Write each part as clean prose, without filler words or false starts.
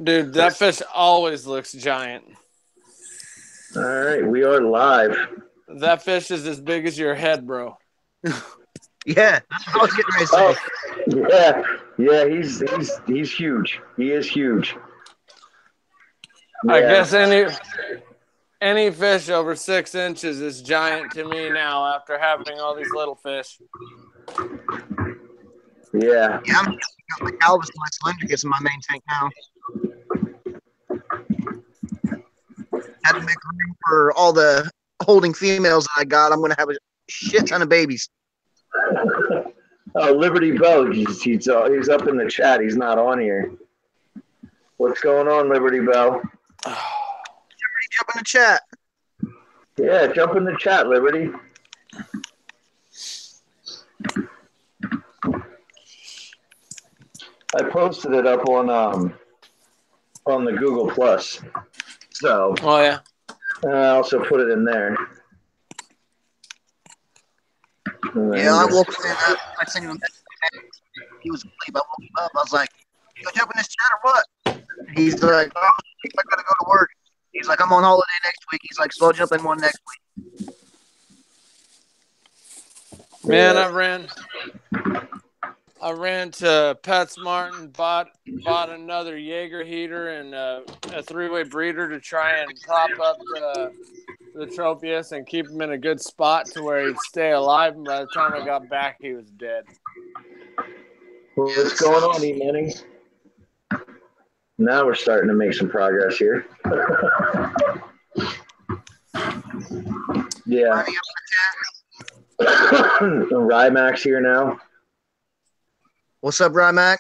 Dude, that fish always looks giant. All right, we are live. That fish is as big as your head, bro. Yeah, that's what I was getting ready to say. Yeah, he's huge. He is huge. I guess any fish over 6 inches is giant to me now after having all these little fish. Yeah. Yeah, I'm like Alvis and my Cylindricus in my main tank now. Had to make room for all the holding females that I got. I'm gonna have a shit ton of babies. Oh, Liberty Bell, he's up in the chat. He's not on here. What's going on, Liberty Bell? Liberty, jump in the chat. Yeah, jump in the chat, Liberty. I posted it up on the Google Plus. So. Oh yeah. I also put it in there. Yeah, I woke him up. I sent him a message. He was asleep. I woke him up. I was like, "You gonna jump in this chat or what?" He's like, "Oh, I gotta go to work." He's like, "I'm on holiday next week." He's like, "So I'll jump in one next week." Man, I ran to PetSmart and bought another Jaeger heater and a 3-way breeder to try and prop up the Tropius and keep him in a good spot to where he'd stay alive. And by the time I got back, he was dead. What's going on, E-Money? Now we're starting to make some progress here. Yeah. Rymax here now. What's up, Rymac?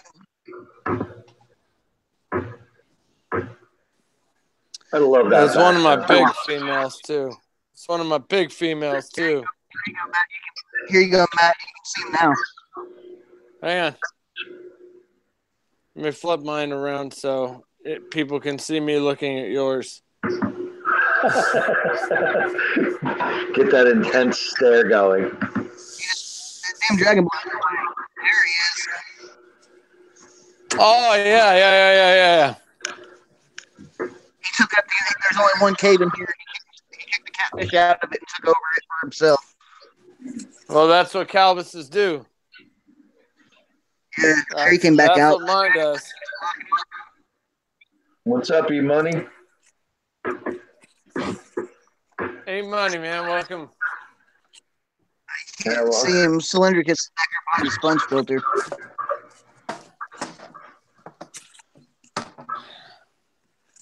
I love that. It's one of my big females too. It's one of my big females too. Here you go, Matt. You can see him now. Hang on. Let me flip mine around so people can see me looking at yours. Get that intense stare going. Damn Dragon Ball. There he is. Oh, yeah. He took that thing. There's only one cave in here. He kicked the catfish out of it and took over it for himself. Well, that's what Calvises do. Yeah, there he came back out. That's what mine does. What's up, E-Money? Hey, Money, man. Welcome. You can see him Cylindricus back here behind the sponge filter.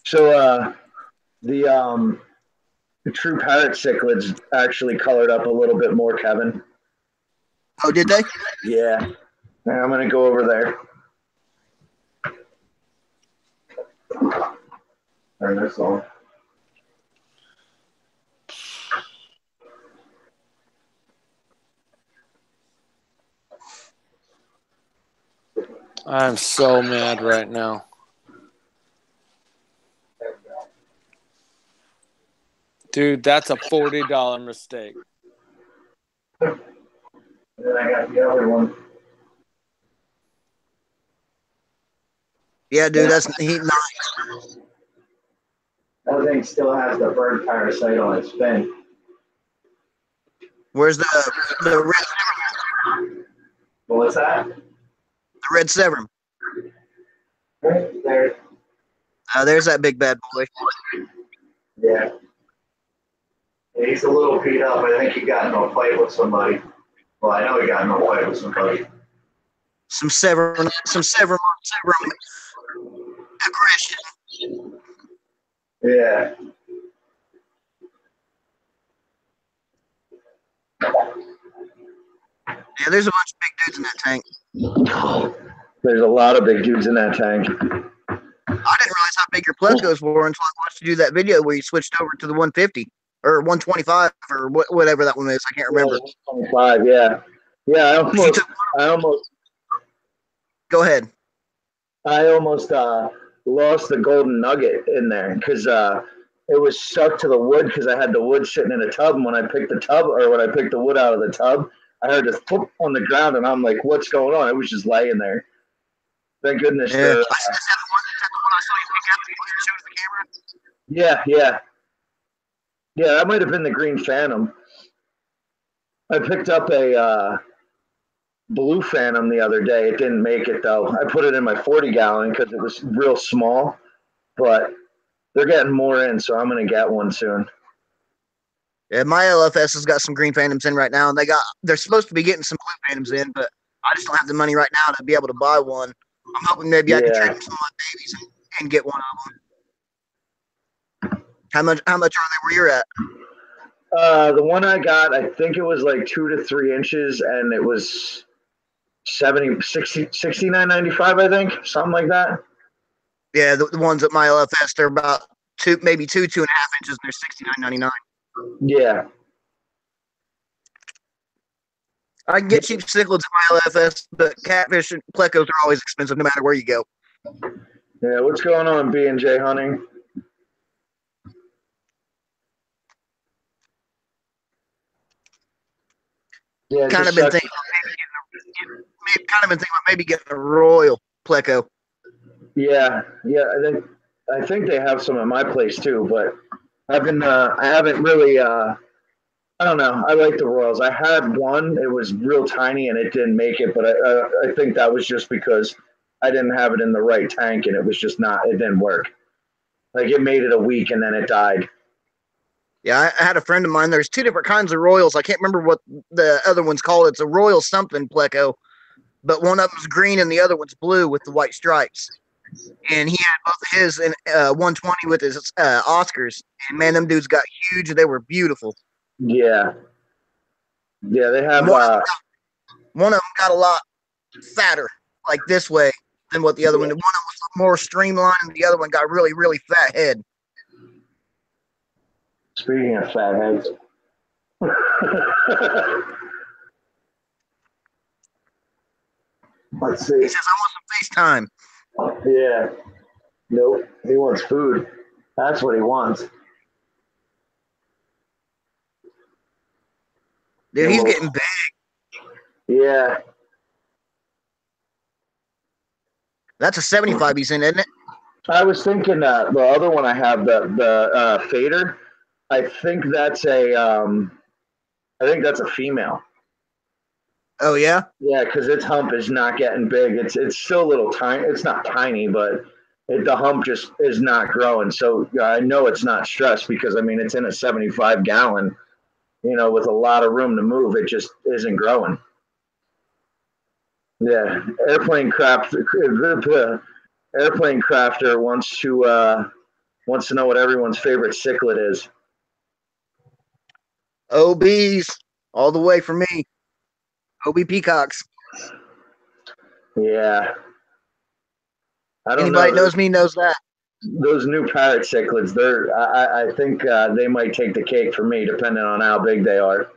So the true parrot cichlids actually colored up a little bit more, Kevin. Oh, did they? Yeah. I'm gonna go over there. Turn this on. I'm so mad right now. Dude, that's a $40 mistake. And then I got the other one. Yeah, dude, that's nice. That thing still has the bird parasite on its fin. Where's the red? What's that? The red Severum. Right there. There's that big bad boy. Yeah. He's a little beat up. I think he got in a fight with somebody. Well, I know he got in a fight with somebody. Some Severum aggression. Yeah. Yeah, there's a bunch of big dudes in that tank. There's a lot of big dudes in that tank. I didn't realize how big your Plecos were until I watched you do that video where you switched over to the 150 or 125 or whatever that one is. I can't remember. 125, yeah. Yeah, I almost. Go ahead. I almost lost the golden nugget in there because it was stuck to the wood because I had the wood sitting in a tub. And when I picked the wood out of the tub, I heard this pop on the ground, and I'm like, "What's going on?" It was just laying there. Thank goodness. Yeah. Yeah, yeah. Yeah, that might have been the Green Phantom. I picked up a Blue Phantom the other day. It didn't make it, though. I put it in my 40-gallon because it was real small, but they're getting more in, so I'm going to get one soon. Yeah, my LFS has got some Green Phantoms in right now, and they're supposed to be getting some Blue Phantoms in, but I just don't have the money right now to be able to buy one. I'm hoping maybe I can trade some of my babies and get one of them. How much are they where you're at? The one I got, I think it was like 2 to 3 inches, and it was 69.95, I think, something like that. Yeah, the ones at my LFS, they're about maybe 2.5 inches, and they're $69.99. Yeah. I can get cheap cichlids at my LFS, but catfish and plecos are always expensive no matter where you go. Yeah, what's going on, B&J Hunting? Yeah, kind of been thinking about maybe getting a royal pleco. Yeah, I think they have some at my place too, but I haven't really. I don't know. I like the Royals. I had one. It was real tiny and it didn't make it, but I think that was just because I didn't have it in the right tank and it was just not. It didn't work. Like it made it a week and then it died. Yeah, I had a friend of mine. There's 2 different kinds of Royals. I can't remember what the other one's called. It's a Royal something pleco, but one of them's green and the other one's blue with the white stripes. And he had both of his in 120 with his Oscars. And man, them dudes got huge. They were beautiful. Yeah. Yeah, they have. One of them got a lot fatter, like this way, than what the other one did. One of them was more streamlined, and the other one got really, really fat head. Speaking of fat heads. Let's see. He says, I want some FaceTime. Yeah. Nope. He wants food. That's what he wants. Dude, he's getting big. Yeah. That's a 75 he's in, isn't it? I was thinking the other one I have, the fader. I think that's a female. Oh yeah. Yeah, because its hump is not getting big. It's still a little tiny. It's not tiny, but the hump just is not growing. So I know it's not stressed because I mean it's in a 75-gallon, with a lot of room to move. It just isn't growing. Yeah, airplane crafter wants to know what everyone's favorite cichlid is. OBs all the way for me. OB peacocks. Yeah. Anybody knows me knows that. Those new parrot cichlids, I think they might take the cake for me, depending on how big they are.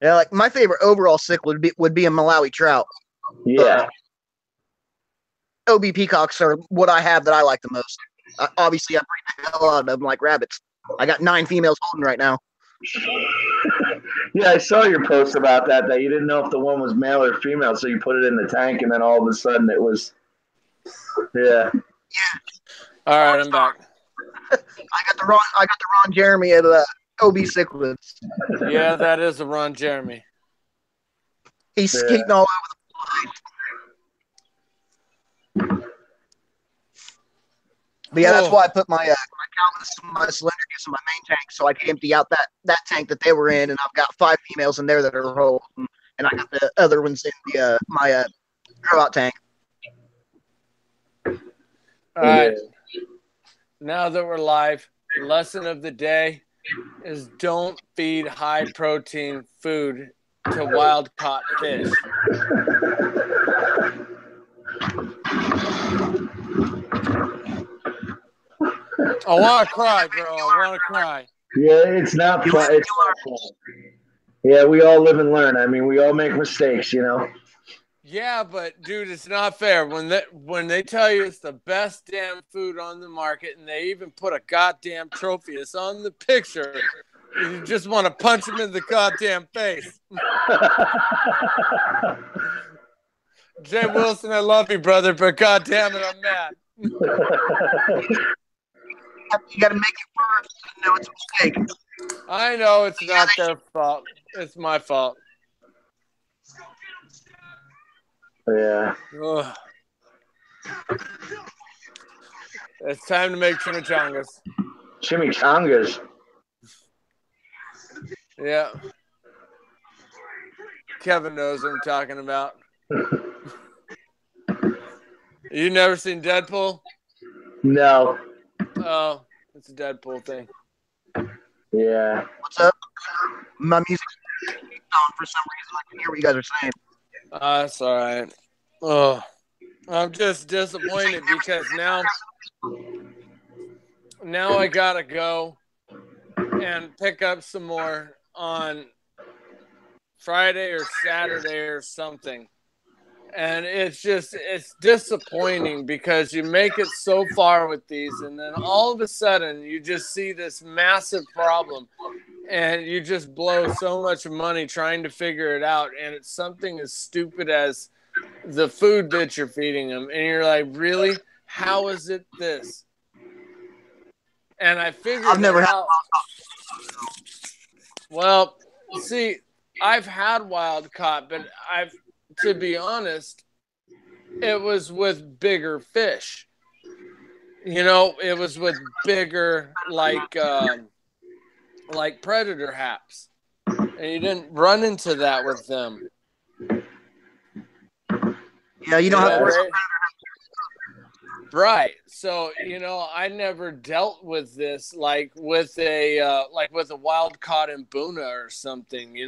Yeah, like my favorite overall cichlid would be a Malawi trout. Yeah. OB peacocks are what I have that I like the most. Obviously, I breed the hell out of them like rabbits. I got 9 females holding right now. Yeah, I saw your post about that you didn't know if the one was male or female, so you put it in the tank, and then all of a sudden it was. Yeah. All right, I'm back. I got the Ron Jeremy at OB cichlids. Yeah, that is a Ron Jeremy. He's skating all over the place. But yeah, that's why I put my Calvinus and my Slender Gifts in my main tank so I could empty out that tank that they were in, and I've got 5 females in there that are holding, and I got the other ones in the my grow out tank. All right. Now that we're live, lesson of the day is don't feed high protein food to wild caught fish. I want to cry, bro. I want to cry. Yeah, it's not fun. Yeah, we all live and learn. I mean, we all make mistakes, Yeah, but dude, it's not fair when they tell you it's the best damn food on the market, and they even put a goddamn Tropheus on the picture. You just want to punch him in the goddamn face. Jay Wilson, I love you, brother, but goddamn it, I'm mad. You got to make it first. No, it's a mistake. I know it's not their fault. It's my fault. Yeah. Ugh. It's time to make chimichangas. Chimichangas. Yeah. Kevin knows what I'm talking about. You never seen Deadpool? No. Oh, it's a Deadpool thing. Yeah. What's up? My music's on for some reason. I can hear what you guys are saying. That's all right. Oh, I'm just disappointed because now I gotta go and pick up some more on Friday or Saturday or something. And it's disappointing because you make it so far with these, and then all of a sudden you just see this massive problem, and you just blow so much money trying to figure it out, and it's something as stupid as the food that you're feeding them, and you're like, really? How is it this? And I figured I've never it had out. Well, see, I've had wild caught, but to be honest, it was with bigger fish. You know, it was with bigger, like predator haps. And you didn't run into that with them. Yeah, you don't have to worry. Right. So, I never dealt with this like with a wild caught in Buna or something, You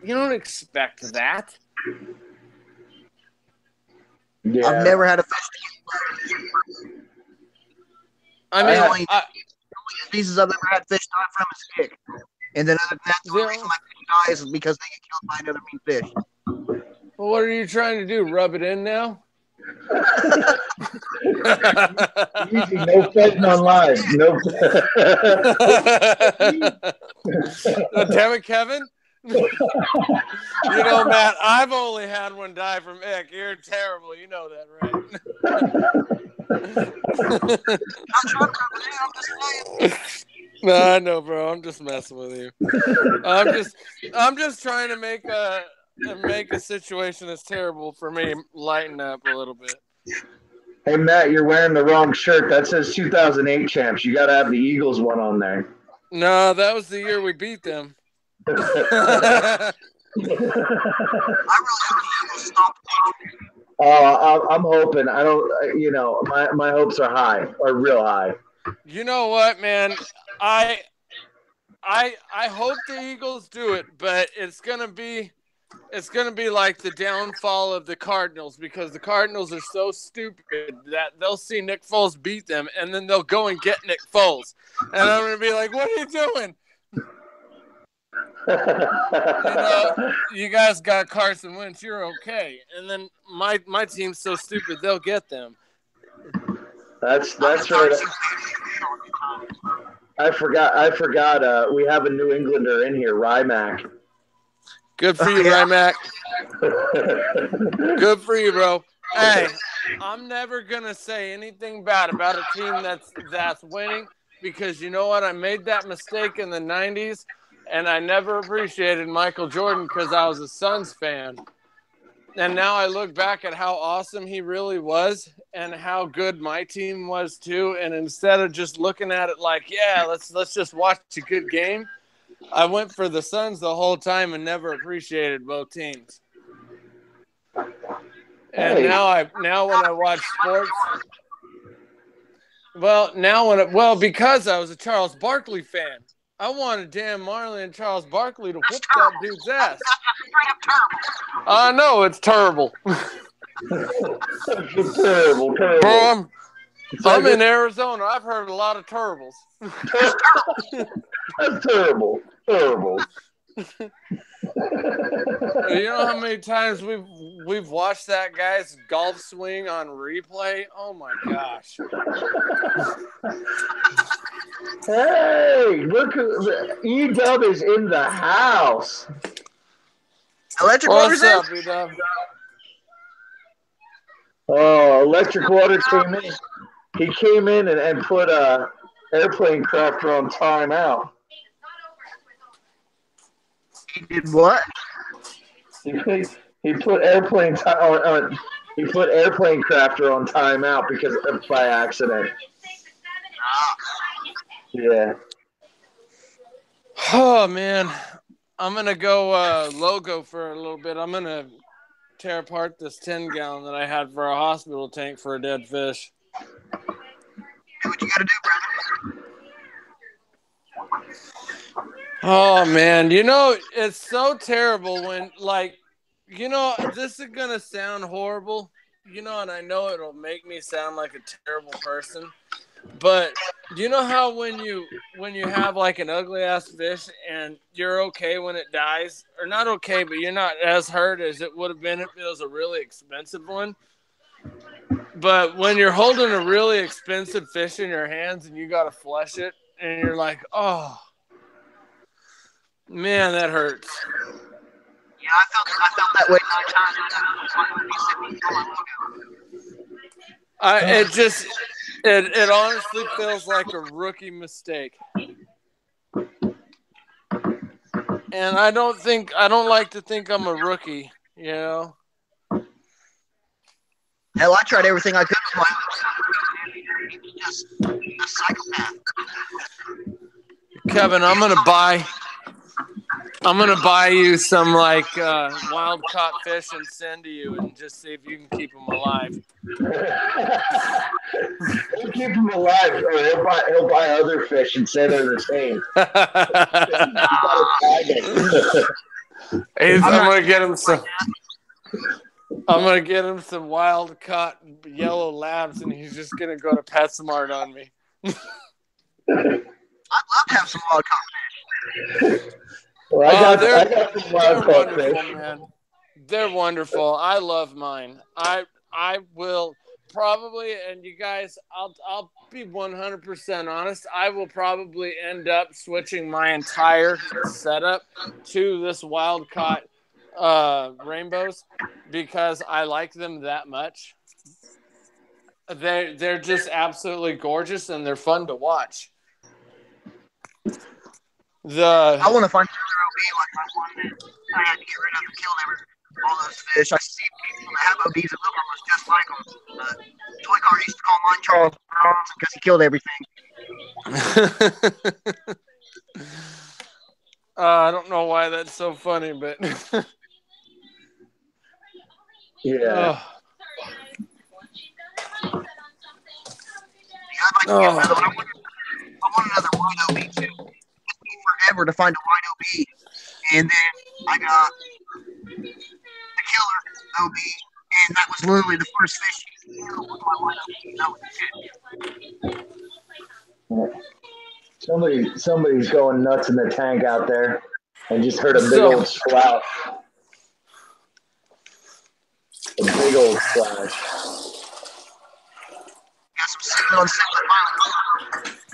don't expect that. Yeah. I've never had a fish. I mean, the only species I've ever had fish die from is stick. And then other than that, the only reason my fish dies is because they get killed by another mean fish. Well, what are you trying to do? Rub it in now? Easy, no fighting on live. No. Damn it, Kevin. Matt, I've only had one die from ick. You're terrible. You know that, right? No, I know, bro. I'm just messing with you. I'm just trying to make a situation that's terrible for me lighten up a little bit. Hey, Matt, you're wearing the wrong shirt. That says 2008 champs. You got to have the Eagles one on there. No, that was the year we beat them. I really hope the Eagles stop. I'm hoping. I don't. My hopes are high, are real high. You know what, man? I hope the Eagles do it, but it's gonna be like the downfall of the Cardinals, because the Cardinals are so stupid that they'll see Nick Foles beat them, and then they'll go and get Nick Foles, and I'm gonna be like, "What are you doing?" You guys got Carson Wentz, you're okay, and then my team's so stupid they'll get them. That's right. I forgot. We have a New Englander in here, Rymac. Good for you, Rymac. Good for you, bro. Hey, I'm never gonna say anything bad about a team that's winning, because you know what? I made that mistake in the '90s. And I never appreciated Michael Jordan because I was a Suns fan. And now I look back at how awesome he really was and how good my team was too. And instead of just looking at it like, yeah, let's just watch a good game, I went for the Suns the whole time and never appreciated both teams. And now when I watch sports, because I was a Charles Barkley fan. I wanted Dan Marley and Charles Barkley to whoop that dude's ass. I know, it's terrible. It's terrible. Bro, I'm in Arizona. I've heard a lot of terribles. That's terrible. You know how many times we've watched that guy's golf swing on replay? Oh my gosh. Hey, look, E-Dub is in the house. Electric What's Water's up, E-Dub? Oh, Electric Water came in. he came in and put airplane crafter on timeout. He did what? He put airplane he put airplane crafter on timeout because by accident. Yeah. Oh man, I'm gonna go logo for a little bit. I'm gonna tear apart this 10-gallon that I had for a hospital tank for a dead fish. Do what you gotta do, brother. Oh man, it's so terrible when this is gonna sound horrible, and I know it'll make me sound like a terrible person. But do you know how when you have like an ugly ass fish and you're okay when it dies, or not okay, but you're not as hurt as it would have been if it was a really expensive one? But when you're holding a really expensive fish in your hands and you gotta flush it, and you're like, oh man, that hurts. Yeah, I felt that way sometimes. It honestly feels like a rookie mistake. And I don't like to think I'm a rookie, Hell, I tried everything I could with my just a psychopath. Kevin, I'm gonna buy you some wild caught fish and send to you, and just see if you can keep them alive. He'll keep them alive, or he'll buy other fish and say they're the same. I'm gonna get him some wild caught yellow labs, and he's just gonna go to PetSmart on me. I'd love to have some wild caught fish. Well, I got some wild caught fish. Man. They're wonderful. I love mine. I will probably, and you guys, I'll be 100% honest. I will probably end up switching my entire setup to this wild caught rainbows because I like them that much. They're just absolutely gorgeous, and they're fun to watch. I want to find another OB like my one that I had to get rid of and kill all those fish. I see people that have OBs that look almost just like them. Toy car used to call mine Charles Bronson because he killed everything. I don't know why that's so funny, but yeah. I want another white OB too. It took me forever to find a white OB, and then I got the killer OB, and that was literally the first fish he killed with my white OB. Somebody's going nuts in the tank out there. I just heard a big old splash. A big old splash. Got some cichlids on cichlids.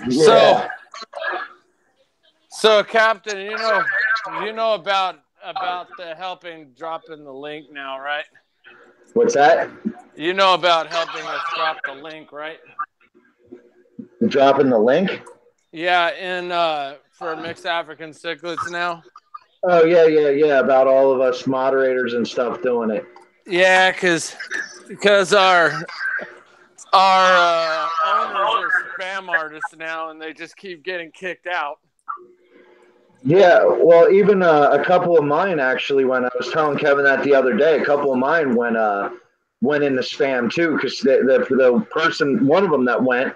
Yeah. So Captain, you know about the helping dropping the link now, right? What's that? You know about helping us drop the link, right? Dropping the link? Yeah, for Mixed African Cichlids now. Oh yeah. About all of us moderators and stuff doing it. Yeah, because our owners are spam artists now, and they just keep getting kicked out. Yeah, well, even a couple of mine actually. When I was telling Kevin that the other day, a couple of mine went into spam too, because the person, one of them that went,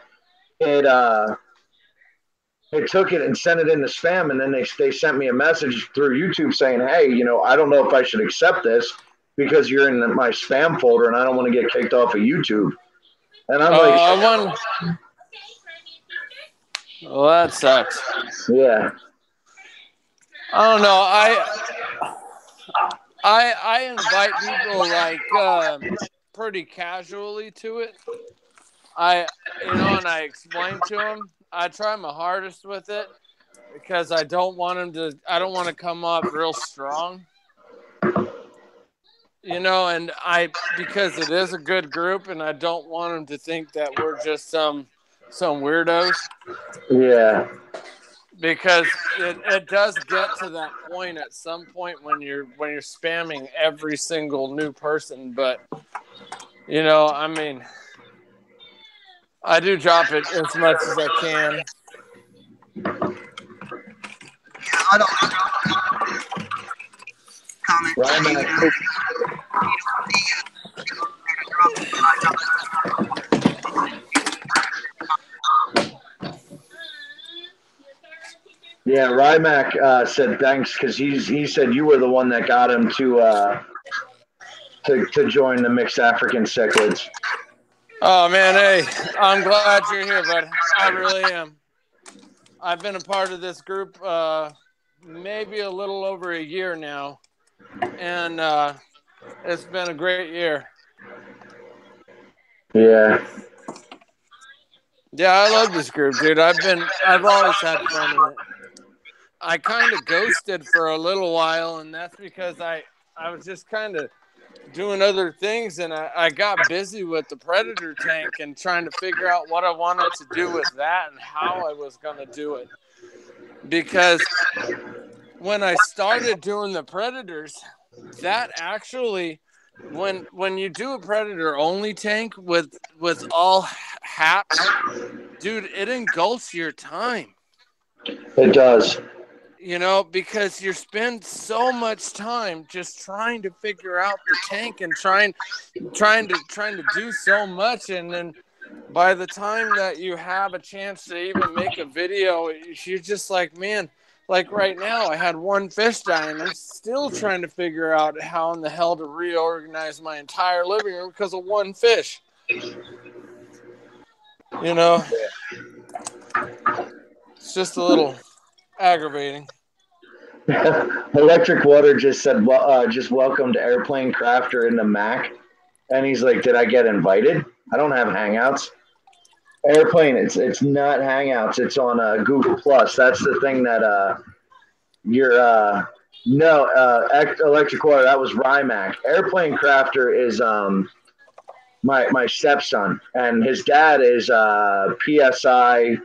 it took it and sent it into spam, and then they sent me a message through YouTube saying, hey, I don't know if I should accept this because you're in my spam folder, and I don't want to get kicked off of YouTube. And I'm like, well, that sucks. Yeah. I don't know. I invite people pretty casually to it. And I explain to them. I try my hardest with it because I don't want to come off real strong. And because it is a good group, and I don't want them to think that we're just some weirdos. Yeah. Because it does get to that point at some point when you're spamming every single new person. But I mean, I do drop it as much as I can. Yeah, I don't comment. Right, yeah, Rymac said thanks because he said you were the one that got him to join the mixed African cichlids. Oh man, hey, I'm glad you're here, bud. I really am. I've been a part of this group maybe a little over a year now, and it's been a great year. Yeah. Yeah, I love this group, dude. I've always had fun in it. I kind of ghosted for a little while, and that's because I was just kind of doing other things, and I got busy with the Predator tank and trying to figure out what I wanted to do with that and how I was going to do it. Because when I started doing the Predators, that actually, when you do a Predator only tank with all haps, dude, it engulfs your time. It does. Because you spend so much time just trying to figure out the tank and trying to do so much, and then by the time that you have a chance to even make a video, you're just like, man, like right now I had one fish die, and I'm still trying to figure out how in the hell to reorganize my entire living room because of one fish. It's just a little aggravating. Electric Water just said, well, just welcomed Airplane Crafter into Mac. And he's like, did I get invited? I don't have Hangouts. Airplane, it's not Hangouts. It's on Google Plus. That's the thing that you're no Electric Water. That was Rymac. Airplane Crafter is my stepson, and his dad is PSI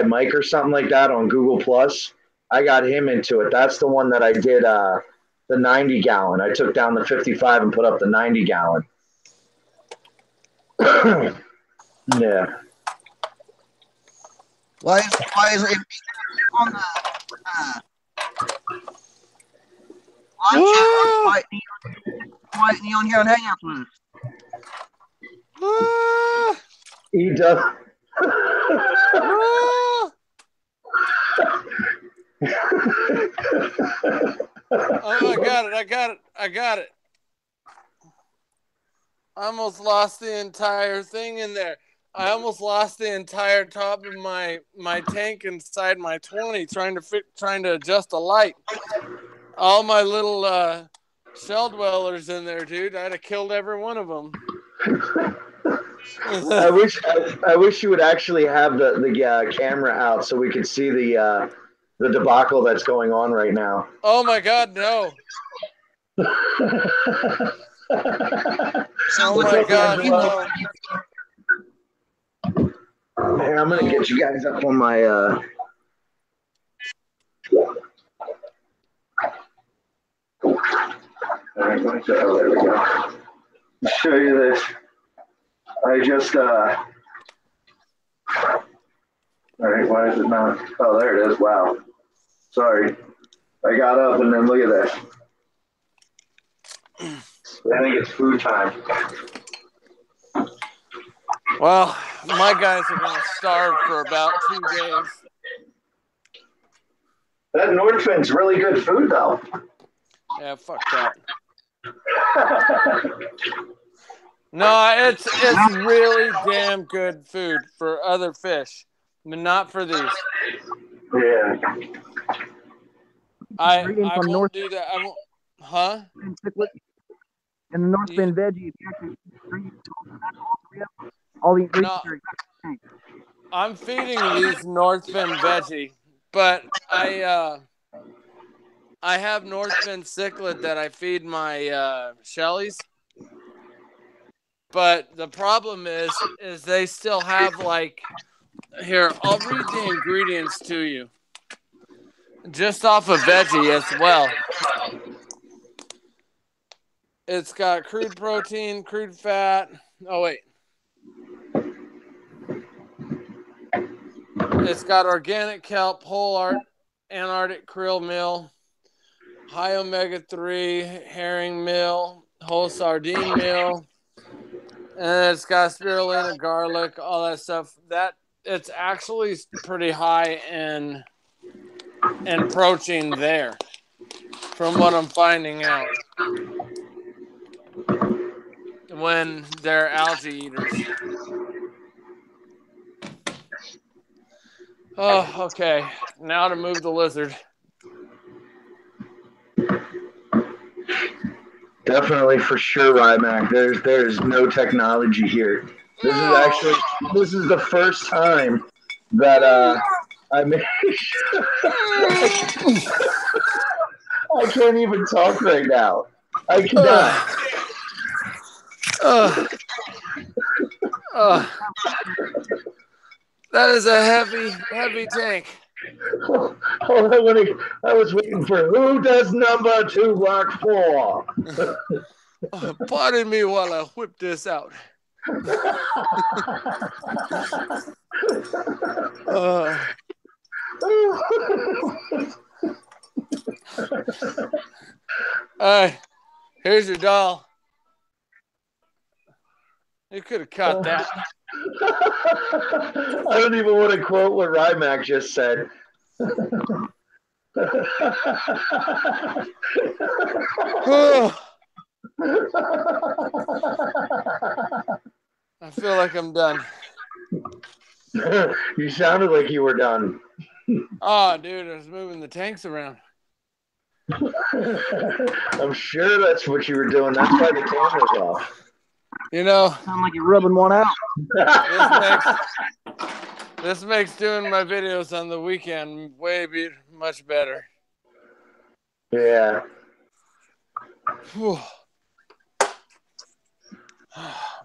Mike or something like that on Google Plus. I got him into it. That's the one that I did the 90 gallon. I took down the 55 and put up the 90 gallon. Yeah. Why is it on the live chat? Why isn't he on here on Hangouts with us? He does. Oh, I got it. I almost lost the entire thing in there. I almost lost the entire top of my tank inside my 20 trying to adjust the light. All my little shell dwellers in there, dude. I'd have killed every one of them. I wish you would actually have the camera out so we could see the debacle that's going on right now. Oh my God, no! Oh my God, no! Here, I'm gonna get you guys up on my. All right, there we go. I'll show you this. I just all right, why is it not? Oh, there it is. Wow. Sorry. I got up and then look at this. I think it's food time. Well, my guys are going to starve for about 2 days. That Nordfin's really good food, though. Yeah, fuck that. No, it's really damn good food for other fish, but not for these. Yeah. I won't do that. I won't. Huh? And the North Bend veggie, all the ingredients are exactly. I'm feeding these North Bend veggie, but I I have North Bend cichlid that I feed my shellies. But the problem is they still have like, here, I'll read the ingredients to you. Just off of veggie as well. It's got crude protein, crude fat. Oh, wait. It's got organic kelp, whole Antarctic krill meal, high omega-3 herring meal, whole sardine meal, and it's got spirulina, garlic, all that stuff. That it's actually pretty high in protein there, from what I'm finding out. When they're algae eaters. Oh, okay. Now to move the lizard. Definitely, for sure, Rymac. There's no technology here. This is the first time that I made. I can't even talk right now. I cannot. That is a heavy tank. I was waiting for who does number 2 work for. Pardon me while I whip this out. Here's your doll. You could have caught that. I don't even want to quote what Rymac just said. I feel like I'm done. You sounded like you were done. Oh, dude, I was moving the tanks around. I'm sure that's what you were doing. That's why the camera's off. You know, sound like you're rubbing one out. This makes doing my videos on the weekend much better. Yeah. Whew.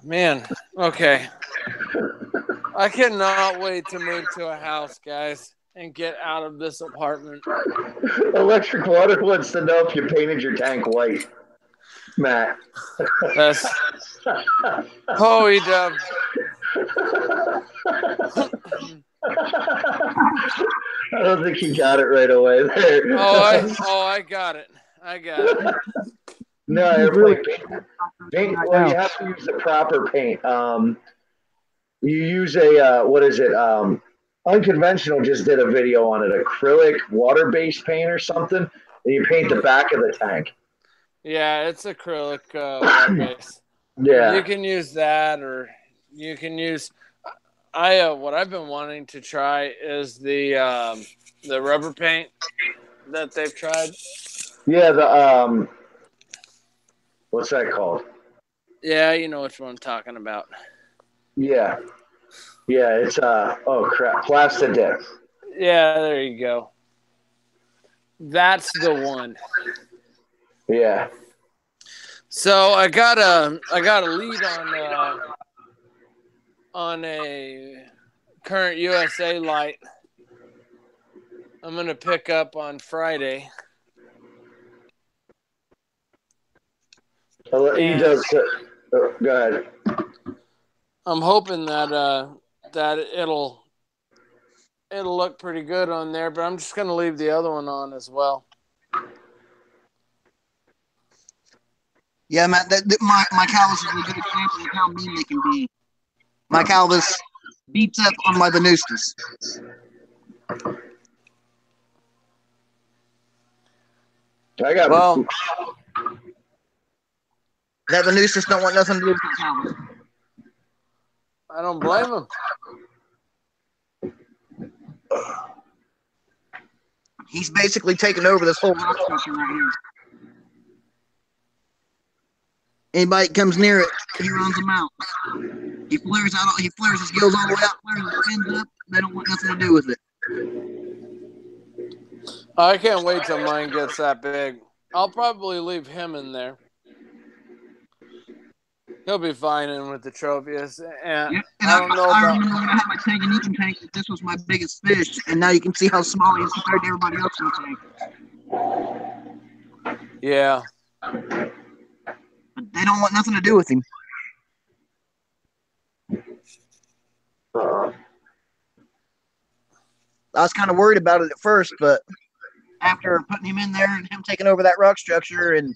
Man, okay. I cannot wait to move to a house, guys, and get out of this apartment. Electric Water wants to know if you painted your tank white, Matt. That's Hoey Dub. I don't think he got it right away there. I got it. No, airplane paint. Well, you have to use the proper paint. You use a what is it? Unconventional just did a video on it, acrylic water-based paint or something, and you paint the back of the tank. Yeah, it's acrylic water-based. Yeah, you can use that, or you can use. What I've been wanting to try is the rubber paint that they've tried. Yeah, the what's that called? Yeah, you know which one I'm talking about. Yeah, it's oh crap, Plastidip. Yeah, there you go. That's the one. Yeah. So I got a lead on a current USA light. I'm gonna pick up on Friday. Go ahead. I'm hoping that it'll look pretty good on there, but I'm just gonna leave the other one on as well. Yeah, Matt, my Calvis is a good example of how mean they can be. My Calvis beats up on my Venustus. Well, that Venustus don't want nothing to do with the Calvis. I don't blame him. He's basically taken over this whole rock structure right here. Anybody that comes near it, he runs them out. He flares his gills all the way out, flares his fins up. They don't want nothing to do with it. I can't wait till mine gets that big. I'll probably leave him in there. He'll be fine in with the Tropius. And Yeah, and I don't know I about. remember when I had my tank and Ethan tank that this was my biggest fish, and now you can see how small he is compared to everybody else in the tank. Yeah. But they don't want nothing to do with him. I was kind of worried about it at first, but after putting him in there and him taking over that rock structure, and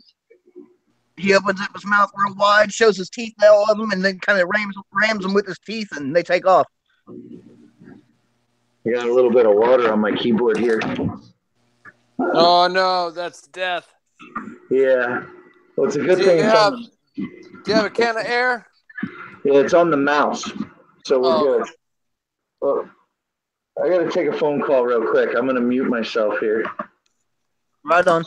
he opens up his mouth real wide, shows his teeth, all of them, and then kind of rams them with his teeth, and they take off. I got a little bit of water on my keyboard here. Oh no, that's death. Yeah. Well, it's a good Do thing. you have a can of air? Yeah, it's on the mouse, so we're good. Okay. Well, I got to take a phone call real quick. I'm going to mute myself here. Right on.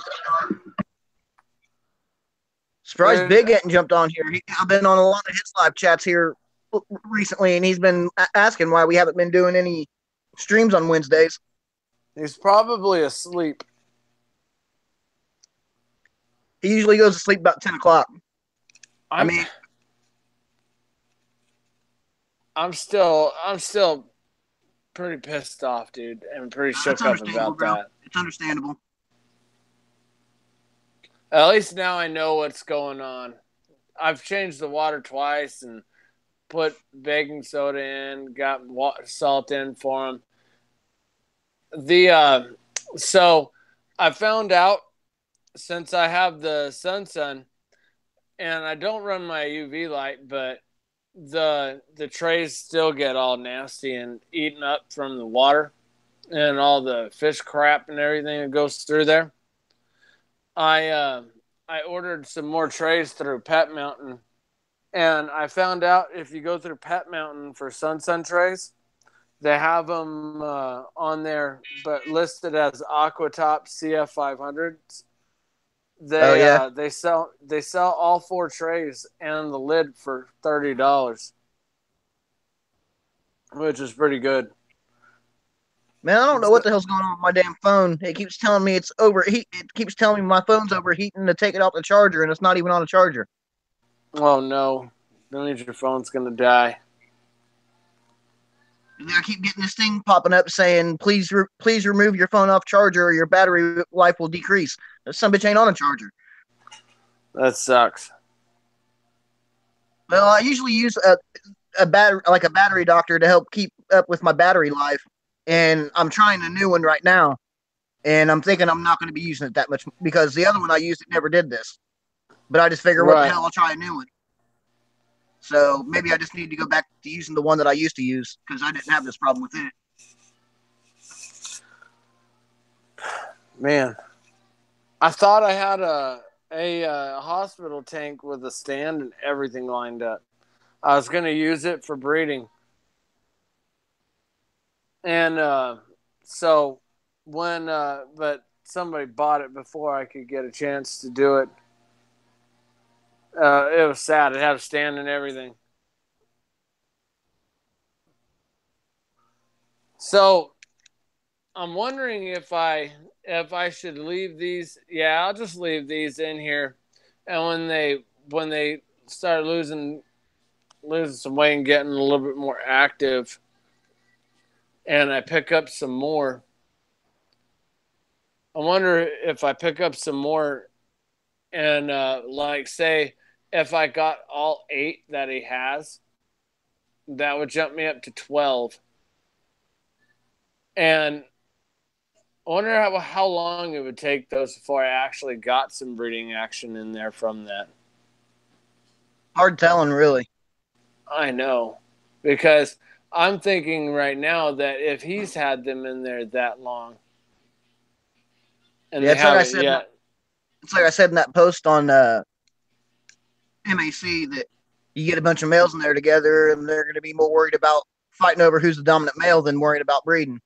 Surprised Big hadn't jumped on here. I've been on a lot of his live chats here recently, and he's been asking why we haven't been doing any streams on Wednesdays. He's probably asleep. He usually goes to sleep about 10 o'clock. I'm still pretty pissed off, dude. I'm pretty shook up about that. It's understandable. At least now I know what's going on. I've changed the water twice and put baking soda in, got salt in for him. So I found out, since I have the sun, and I don't run my UV light, but the trays still get all nasty and eaten up from the water and all the fish crap and everything that goes through there. I ordered some more trays through Pet Mountain, and I found out if you go through Pet Mountain for sun trays, they have them on there, but listed as Aquatop CF500s. They sell all 4 trays and the lid for $30, which is pretty good. Man, I don't know what the hell's going on with my damn phone. It keeps telling me it's overheat. It keeps telling me my phone's overheating to take it off the charger, and it's not even on a charger. Oh no! That means your phone's gonna die. And I keep getting this thing popping up saying, "Please remove your phone off charger, or your battery life will decrease." Some bitch ain't on a charger. That sucks. Well, I usually use a battery doctor to help keep up with my battery life, and I'm trying a new one right now, and I'm thinking I'm not going to be using it that much because the other one I used, it never did this. But I just figure, what the hell, I'll try a new one. So maybe I just need to go back to using the one that I used to use because I didn't have this problem with it. Man, I thought I had a hospital tank with a stand and everything lined up. I was going to use it for breeding. And so but somebody bought it before I could get a chance to do it. It was sad. It had a stand and everything. So I'm wondering if I should leave these. Yeah, I'll just leave these in here. And when they start losing some weight and getting a little bit more active, and I pick up some more, I wonder if I pick up some more and like say if I got all 8 that he has, that would jump me up to 12. And I wonder how long it would take those before I actually got some breeding action in there from that. Hard telling, really. I know, because I'm thinking right now that if he's had them in there that long, and it's like I said in that post on MAC that you get a bunch of males in there together, and they're going to be more worried about fighting over who's the dominant male than worried about breeding.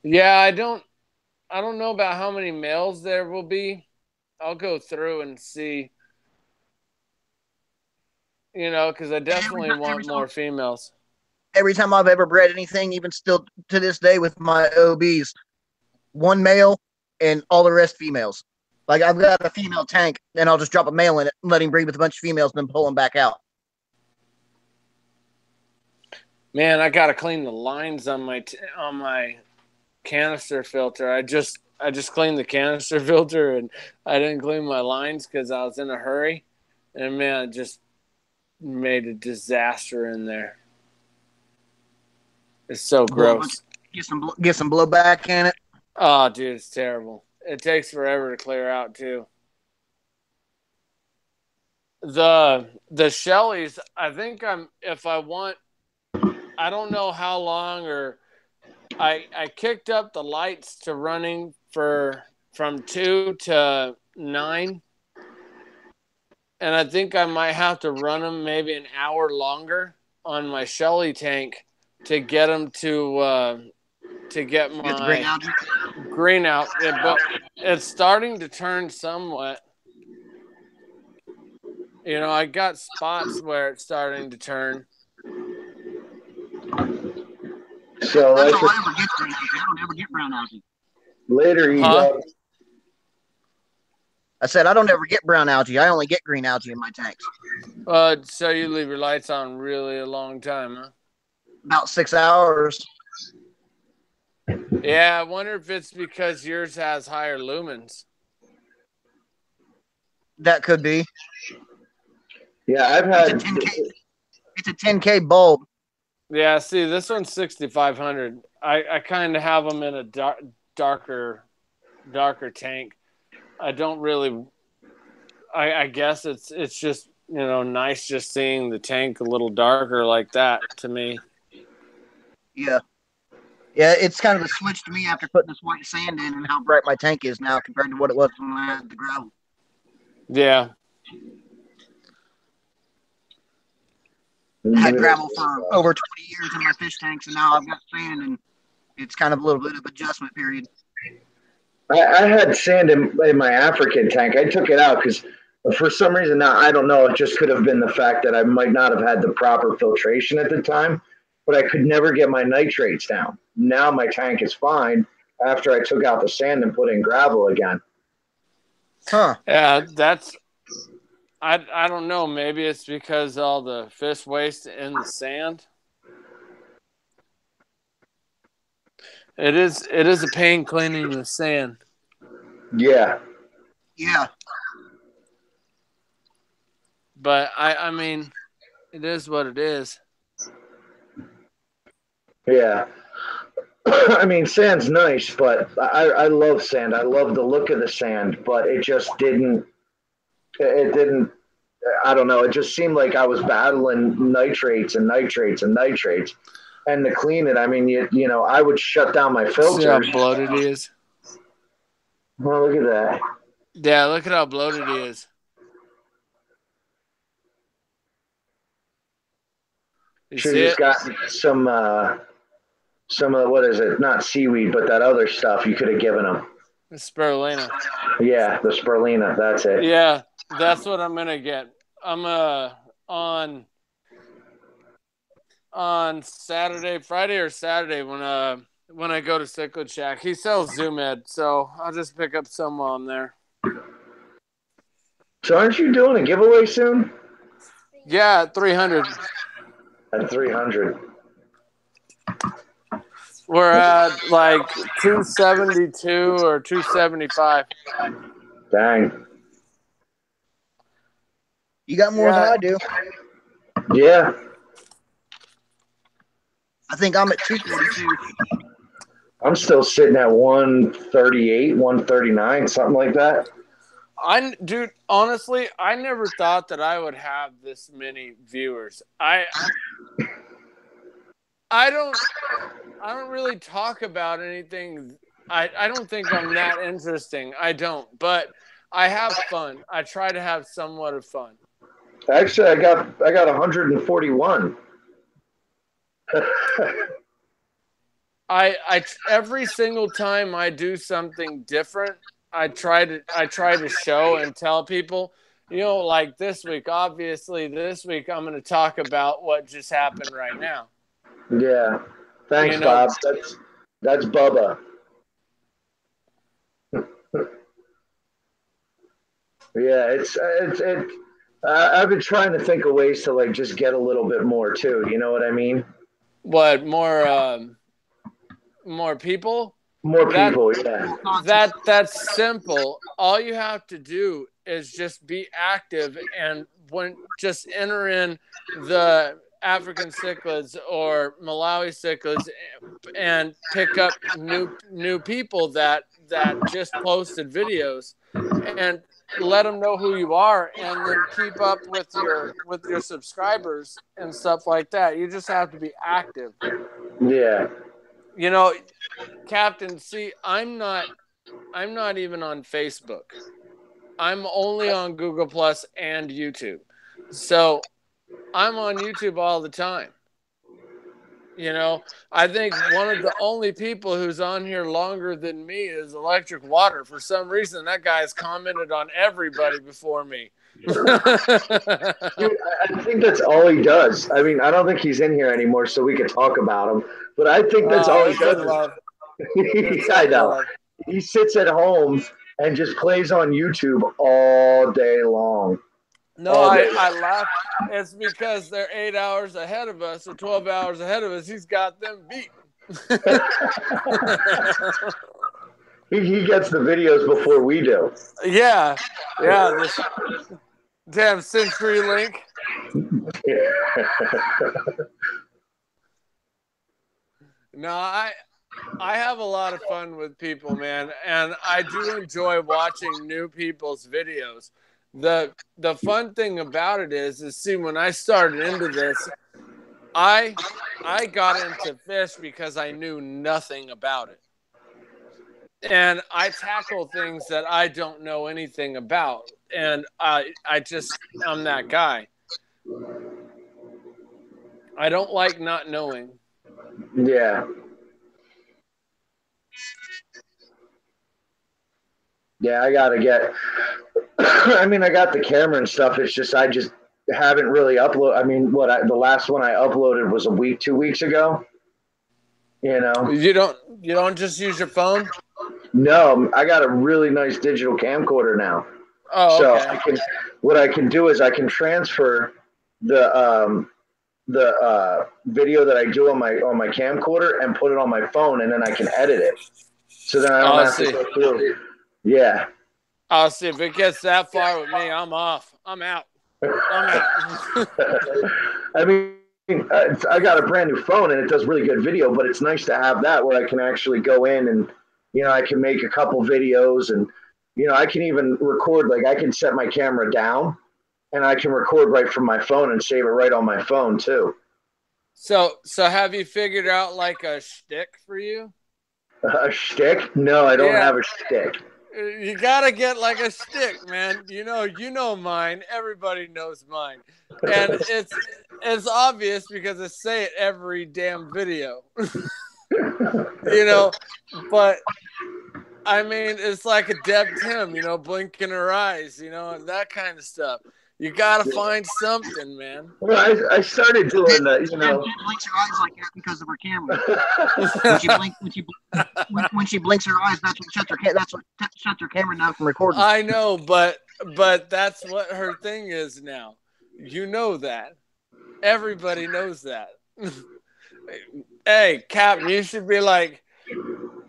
Yeah, I don't know about how many males there will be. I'll go through and see. Because I definitely want more females. Every time I've ever bred anything, even still to this day with my OBs, one male, and all the rest females. Like I've got a female tank, and I'll just drop a male in it, and let him breed with a bunch of females, and then pull him back out. Man, I gotta clean the lines on my canister filter. I just cleaned the canister filter, and I didn't clean my lines because I was in a hurry, and man, it just made a disaster in there. It's so gross. Get some blowback in it. Oh, dude, it's terrible. It takes forever to clear out too. The Shellys, I think if I want, I don't know how long, or I kicked up the lights to running from 2 to 9, and I think I might have to run them maybe an hour longer on my Shelly tank to get them to get my green out. Yeah, but it's starting to turn somewhat. You know, I got spots where it's starting to turn. So that's all I ever get. I don't ever get brown algae. Later, I said I don't ever get brown algae. I only get green algae in my tanks. So you leave your lights on really a long time, huh? About 6 hours. Yeah, I wonder if it's because yours has higher lumens. That could be. Yeah, I've had. It's a 10K bulb. Yeah, see, this one's 6,500. I kind of have them in a darker tank. I don't really. I guess it's just, you know, nice just seeing the tank a little darker like that to me. Yeah. Yeah, it's kind of a switch to me after putting this white sand in and how bright my tank is now compared to what it was when I had the gravel. Yeah. I had gravel for over 20 years in my fish tanks, and now I've got sand, and it's kind of a little bit of adjustment period. I had sand in my African tank. I took it out because for some reason now, I don't know, it just could have been the fact that I might not have had the proper filtration at the time, but I could never get my nitrates down. Now my tank is fine after I took out the sand and put in gravel again. Huh. Yeah, I don't know. Maybe it's because all the fish waste in the sand. It is a pain cleaning the sand. Yeah. Yeah. But I mean, it is what it is. Yeah. I mean, sand's nice, but I love sand. I love the look of the sand, but it just didn't. It didn't. I don't know. It just seemed like I was battling nitrates and nitrates and nitrates. And to clean it, I mean, you know, I would shut down my filters. See how bloated he is? Well, look at that. Yeah, look at how bloated he is. You should have just gotten some of what is it? Not seaweed, but that other stuff you could have given them. The spirulina. Yeah, the spirulina. That's it. Yeah, that's what I'm gonna get. I'm on Saturday, Friday or Saturday when I go to Cichlid Shack. He sells Zoom Ed, so I'll just pick up some on there. So aren't you doing a giveaway soon? Yeah, at 300. At 300. We're at like 272 or 275. Dang. You got more than I do. Yeah. I think I'm at 242. I'm still sitting at 138, 139, something like that. Dude, honestly, I never thought that I would have this many viewers. I don't really talk about anything. I don't think I'm that interesting. I don't, but I have fun. I try to have somewhat of fun. Actually, I got 141. I every single time I do something different, I try to show and tell people, you know, like this week, obviously this week I'm going to talk about what just happened right now. Yeah. Thanks, Bob. That's Bubba. Yeah, I've been trying to think of ways to like just get a little bit more too. You know what I mean? What more people? More That people, yeah. that's simple. All you have to do is just be active and when just enter in the African cichlids or Malawi cichlids and pick up new people that just posted videos and let them know who you are and then keep up with your subscribers and stuff like that. You just have to be active. Yeah. You know, Captain, see, I'm not even on Facebook. I'm only on Google Plus and YouTube. So I'm on YouTube all the time. You know, I think one of the only people who's on here longer than me is Electric Water. For some reason, that guy's commented on everybody before me. Dude, I think that's all he does. I mean, I don't think he's in here anymore, so we can talk about him. But I think that's all he It's in does. love. It's I in know. love. He sits at home and just plays on YouTube all day long. No, I laugh. It's because they're 8 hours ahead of us or 12 hours ahead of us. He's got them beat. He gets the videos before we do. Yeah. Yeah. This damn Century Link. No, I have a lot of fun with people, man, and I do enjoy watching new people's videos. The fun thing about it is see when I started into this, I got into fish because I knew nothing about it. And I tackle things that I don't know anything about. And I'm that guy. I don't like not knowing. Yeah. Yeah, I gotta get. I mean, I got the camera and stuff. It's just I just haven't really uploaded. I mean, the last one I uploaded was 2 weeks ago. You know. You don't just use your phone? No, I got a really nice digital camcorder now. Oh, so okay. What I can do is I can transfer the video that I do on my camcorder and put it on my phone, and then I can edit it. So then I don't have to go through. Yeah. I'll see if it gets that far with me. I'm off. I'm out. I mean, I got a brand new phone and it does really good video, but it's nice to have that where I can actually go in and, I can make a couple videos and, I can even record, like I can set my camera down and I can record right from my phone and save it right on my phone too. So have you figured out like a shtick for you? A shtick? No, I don't have a shtick. You gotta get like a stick, man. You know mine. Everybody knows mine, and it's obvious because I say it every damn video. But I mean, it's like a Deb Tim, blinking her eyes, that kind of stuff. You gotta find something, man. Well, I started doing that, She blinks her eyes like that because of her camera. when she blinks her eyes, that's what shuts her camera down from recording. I know, but that's what her thing is now. You know that. Everybody knows that. Hey, Captain, you should be like,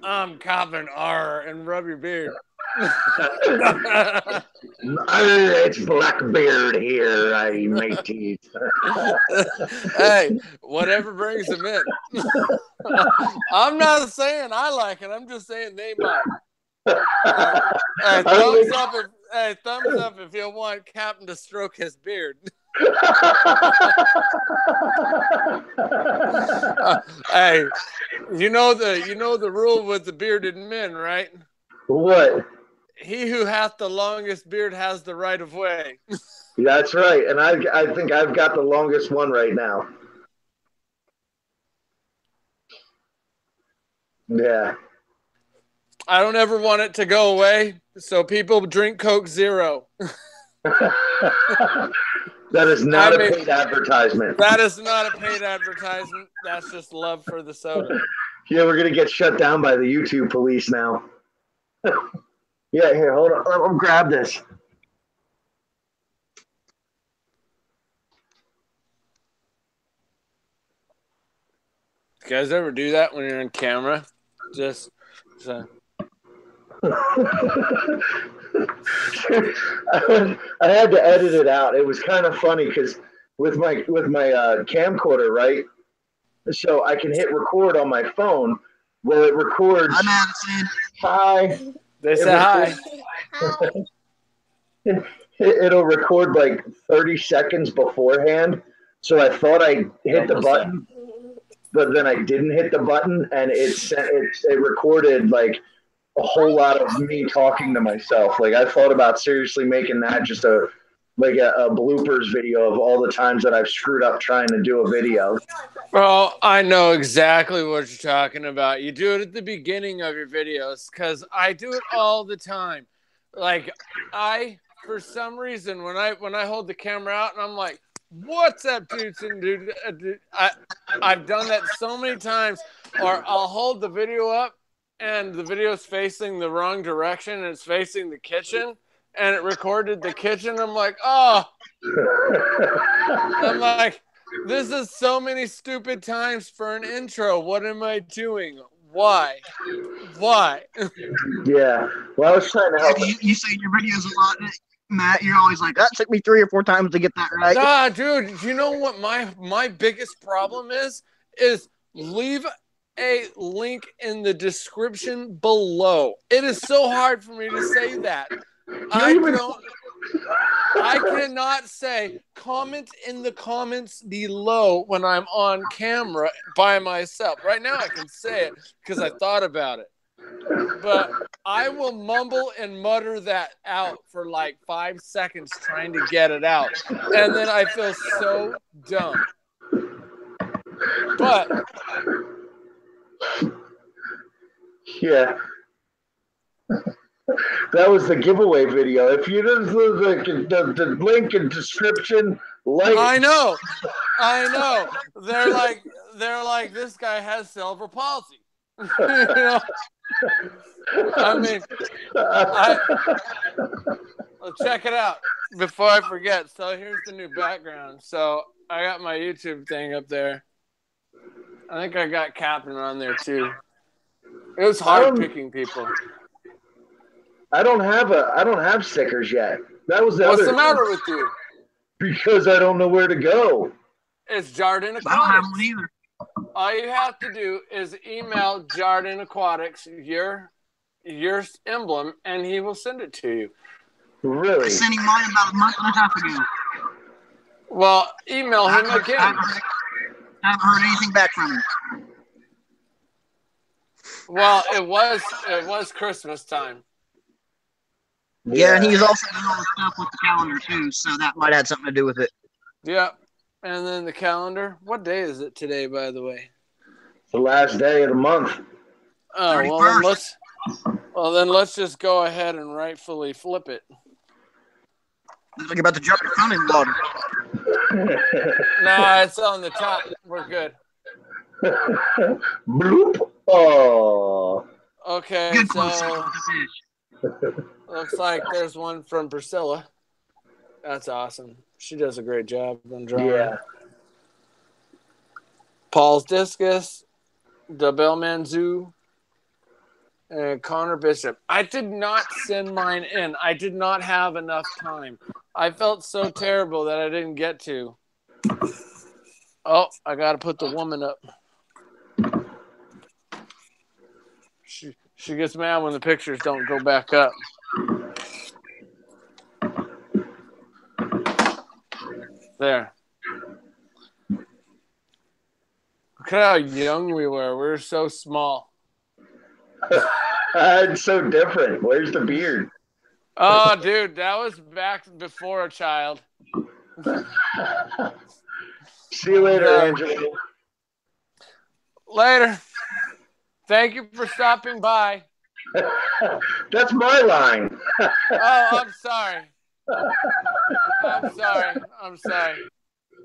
I'm Captain R and rub your beard. It's Blackbeard here, matey. Hey, whatever brings them in. I'm not saying I like it. I'm just saying they might. Thumbs up if you want Captain to stroke his beard. Hey, you know the rule with the bearded men, right? What? He who hath the longest beard has the right of way. That's right, and I think I've got the longest one right now. Yeah. I don't ever want it to go away, so people drink Coke Zero. That is not a paid advertisement. That is not a paid advertisement. That's just love for the soda. Yeah, we're going to get shut down by the YouTube police now. Yeah, here, hold on. Let me grab this. guys ever do that when you're on camera? Just so. I had to edit it out. It was kind of funny because with my camcorder, right? So I can hit record on my phone. Well, it records. I'm Addison. Hi. They say hi. It'll record like 30 seconds beforehand. So I thought I hit the button, but then I didn't hit the button, and it recorded like a whole lot of me talking to myself. Like I thought about seriously making that just a bloopers video of all the times that I've screwed up trying to do a video. Well, I know exactly what you're talking about. You do it at the beginning of your videos because I do it all the time. Like for some reason, when I hold the camera out and I'm like, "What's up, dudes and dude?" I've done that so many times. Or I'll hold the video up and the video's facing the wrong direction and it's facing the kitchen and it recorded the kitchen. I'm like, oh. I'm like, this is so many stupid times for an intro. What am I doing? Why? Yeah. Well, I was trying to help. You say in your videos a lot, Matt. You're always like, that took me 3 or 4 times to get that right. Nah, dude. You know what my biggest problem is? Is leave a link in the description below. It is so hard for me to say that. I cannot say comment in the comments below when I'm on camera by myself. Right now I can say it because I thought about it. But I will mumble and mutter that out for like 5 seconds trying to get it out. And then I feel so dumb. But yeah. That was the giveaway video. If you didn't the link in description, like I know. They're like this guy has cerebral palsy. You know? I mean, well, check it out before I forget. So here's the new background. So I got my YouTube thing up there. I think I got Captain on there too. It was hard picking people. I don't have stickers yet. That was the What's other the matter thing. with you? Because I don't know where to go. It's Jardin Aquatics. I don't have one either. All you have to do is email Jardin Aquatics your emblem, and he will send it to you. Really? I sent him mine about a month and a half ago. Well, email him again. I haven't heard anything back from him. Well, it was Christmas time. Yeah, and he's also doing all the stuff with the calendar too, so that might have something to do with it. Yep. And then the calendar. What day is it today, by the way? The last day of the month. Oh, 31st. Well then let's just go ahead and rightfully flip it. Looks like you're about to jump your phone in water. Nah, it's on the top. We're good. Bloop. Oh. Okay, Good so looks like there's one from Priscilla. That's awesome. She does a great job on drawing. Yeah. Paul's Discus, Dabel Manzu, and Connor Bishop. I did not send mine in. I did not have enough time. I felt so terrible that I didn't get to. Oh, I got to put the woman up. She gets mad when the pictures don't go back up. There. Look at how young we were. We were so small. It's so different. Where's the beard? Oh, dude, that was back before a child. See you later, Angela. Later. Thank you for stopping by. That's my line. Oh, I'm sorry. I'm sorry.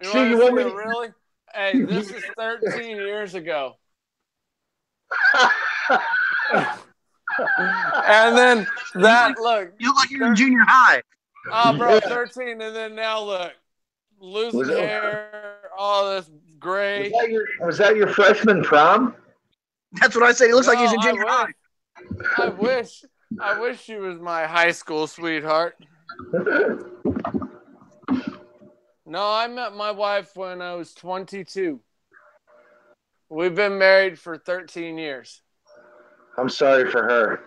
You See, you want want to me? really? Hey, this is 13 years ago. And then that, look. You look like you're in junior high. Oh, bro, 13, and then now look. losing hair, all this gray. Was that your freshman prom? That's what I said. He looks like he's in I junior high. I wish she was my high school sweetheart. No, I met my wife when I was 22. We've been married for 13 years. I'm sorry for her.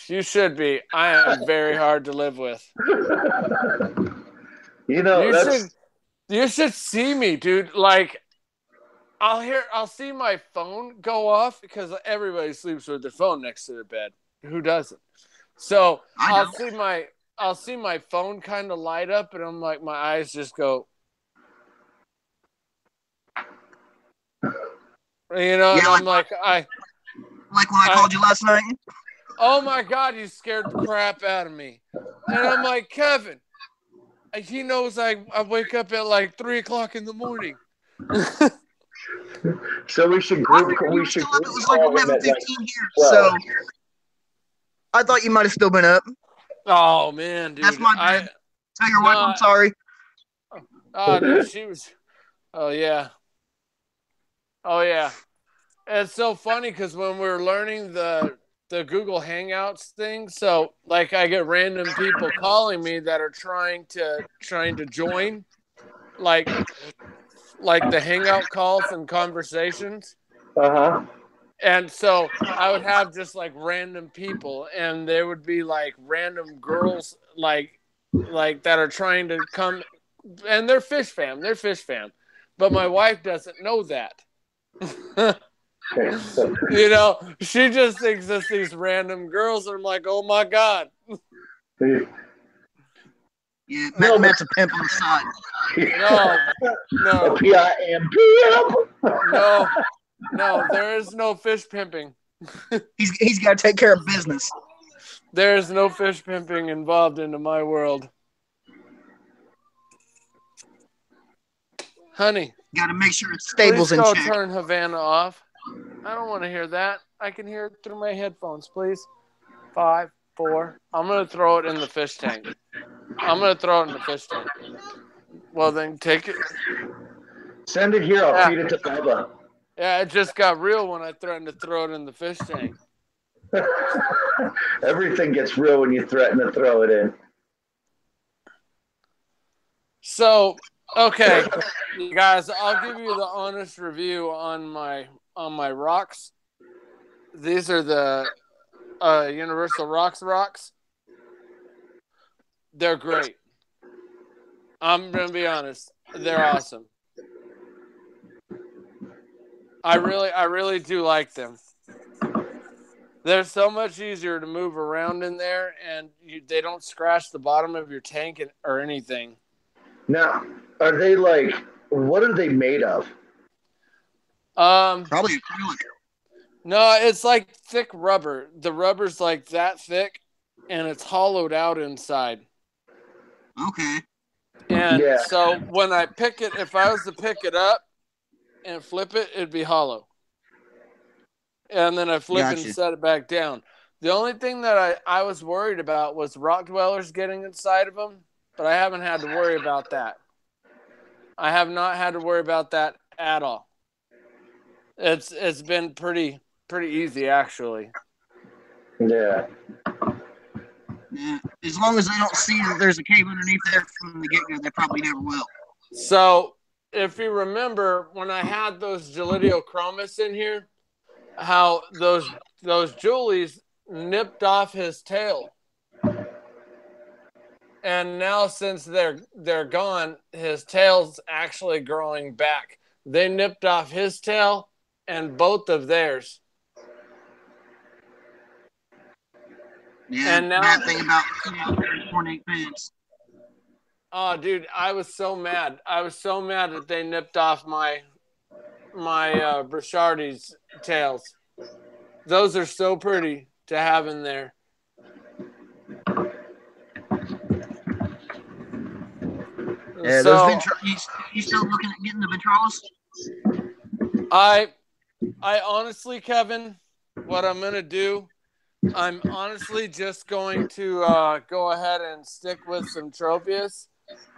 You should be. I am very hard to live with. You should see me, dude. Like, I'll see my phone go off because everybody sleeps with their phone next to their bed. Who doesn't? So I'll see my phone kind of light up, and I'm like, my eyes just go. You know, and I'm like when I called you last night. Oh my God, you scared the crap out of me. And I'm like, Kevin, he knows I wake up at like 3 o'clock in the morning. So we should group. It was like 11:15 here, so I thought you might have still been up. Oh man, dude, that's my bad. Tell your wife I'm sorry. Oh, dude, she was. Oh yeah. It's so funny because when we were learning the Google Hangouts thing, so like I get random people calling me that are trying to join, like the Hangout calls and conversations. And so I would have just like random people, and there would be like random girls like that are trying to come, and they're fish fam, but my wife doesn't know that. You know, she just thinks it's these random girls, and I'm like, oh my God. Yeah, Matt's a pimp on the side. No. P-I-M-P-M. No, there is no fish pimping. He's got to take care of business. There is no fish pimping involved into my world. Honey. Got to make sure it's stables in check. Please go turn Havana off. I don't want to hear that. I can hear it through my headphones, please. 5, 4. I'm going to throw it in the fish tank. Well, then take it. Send it here. I'll feed it to Bubba. Yeah, it just got real when I threatened to throw it in the fish tank. Everything gets real when you threaten to throw it in. So, okay, you guys, I'll give you the honest review on my rocks. These are the Universal Rocks. They're great. I'm gonna be honest. They're awesome. I really do like them. They're so much easier to move around in there, and they don't scratch the bottom of your tank or anything. Now, are they like? What are they made of? Probably acrylic. No, it's like thick rubber. The rubber's like that thick, and it's hollowed out inside. Okay. And so when I pick it, if I was to pick it up and flip it, it'd be hollow. And then I flip it and set it back down. The only thing that I was worried about was rock dwellers getting inside of them, but I haven't had to worry about that. I have not had to worry about that at all. It's been pretty easy, actually. Yeah. Yeah. As long as they don't see that there's a cave underneath there from the get-go, they probably never will. So, if you remember, when I had those Gelidiochromis in here, how those Julies nipped off his tail. And now since they're gone, his tail's actually growing back. They nipped off his tail and both of theirs. Yeah, and now, bad thing about ornate pants. Oh, dude, I was so mad. That they nipped off my Brichardi's tails. Those are so pretty to have in there. Yeah, so, you still looking at getting the ventralis? I honestly, Kevin, what I'm gonna do, I'm honestly just going to go ahead and stick with some Tropius.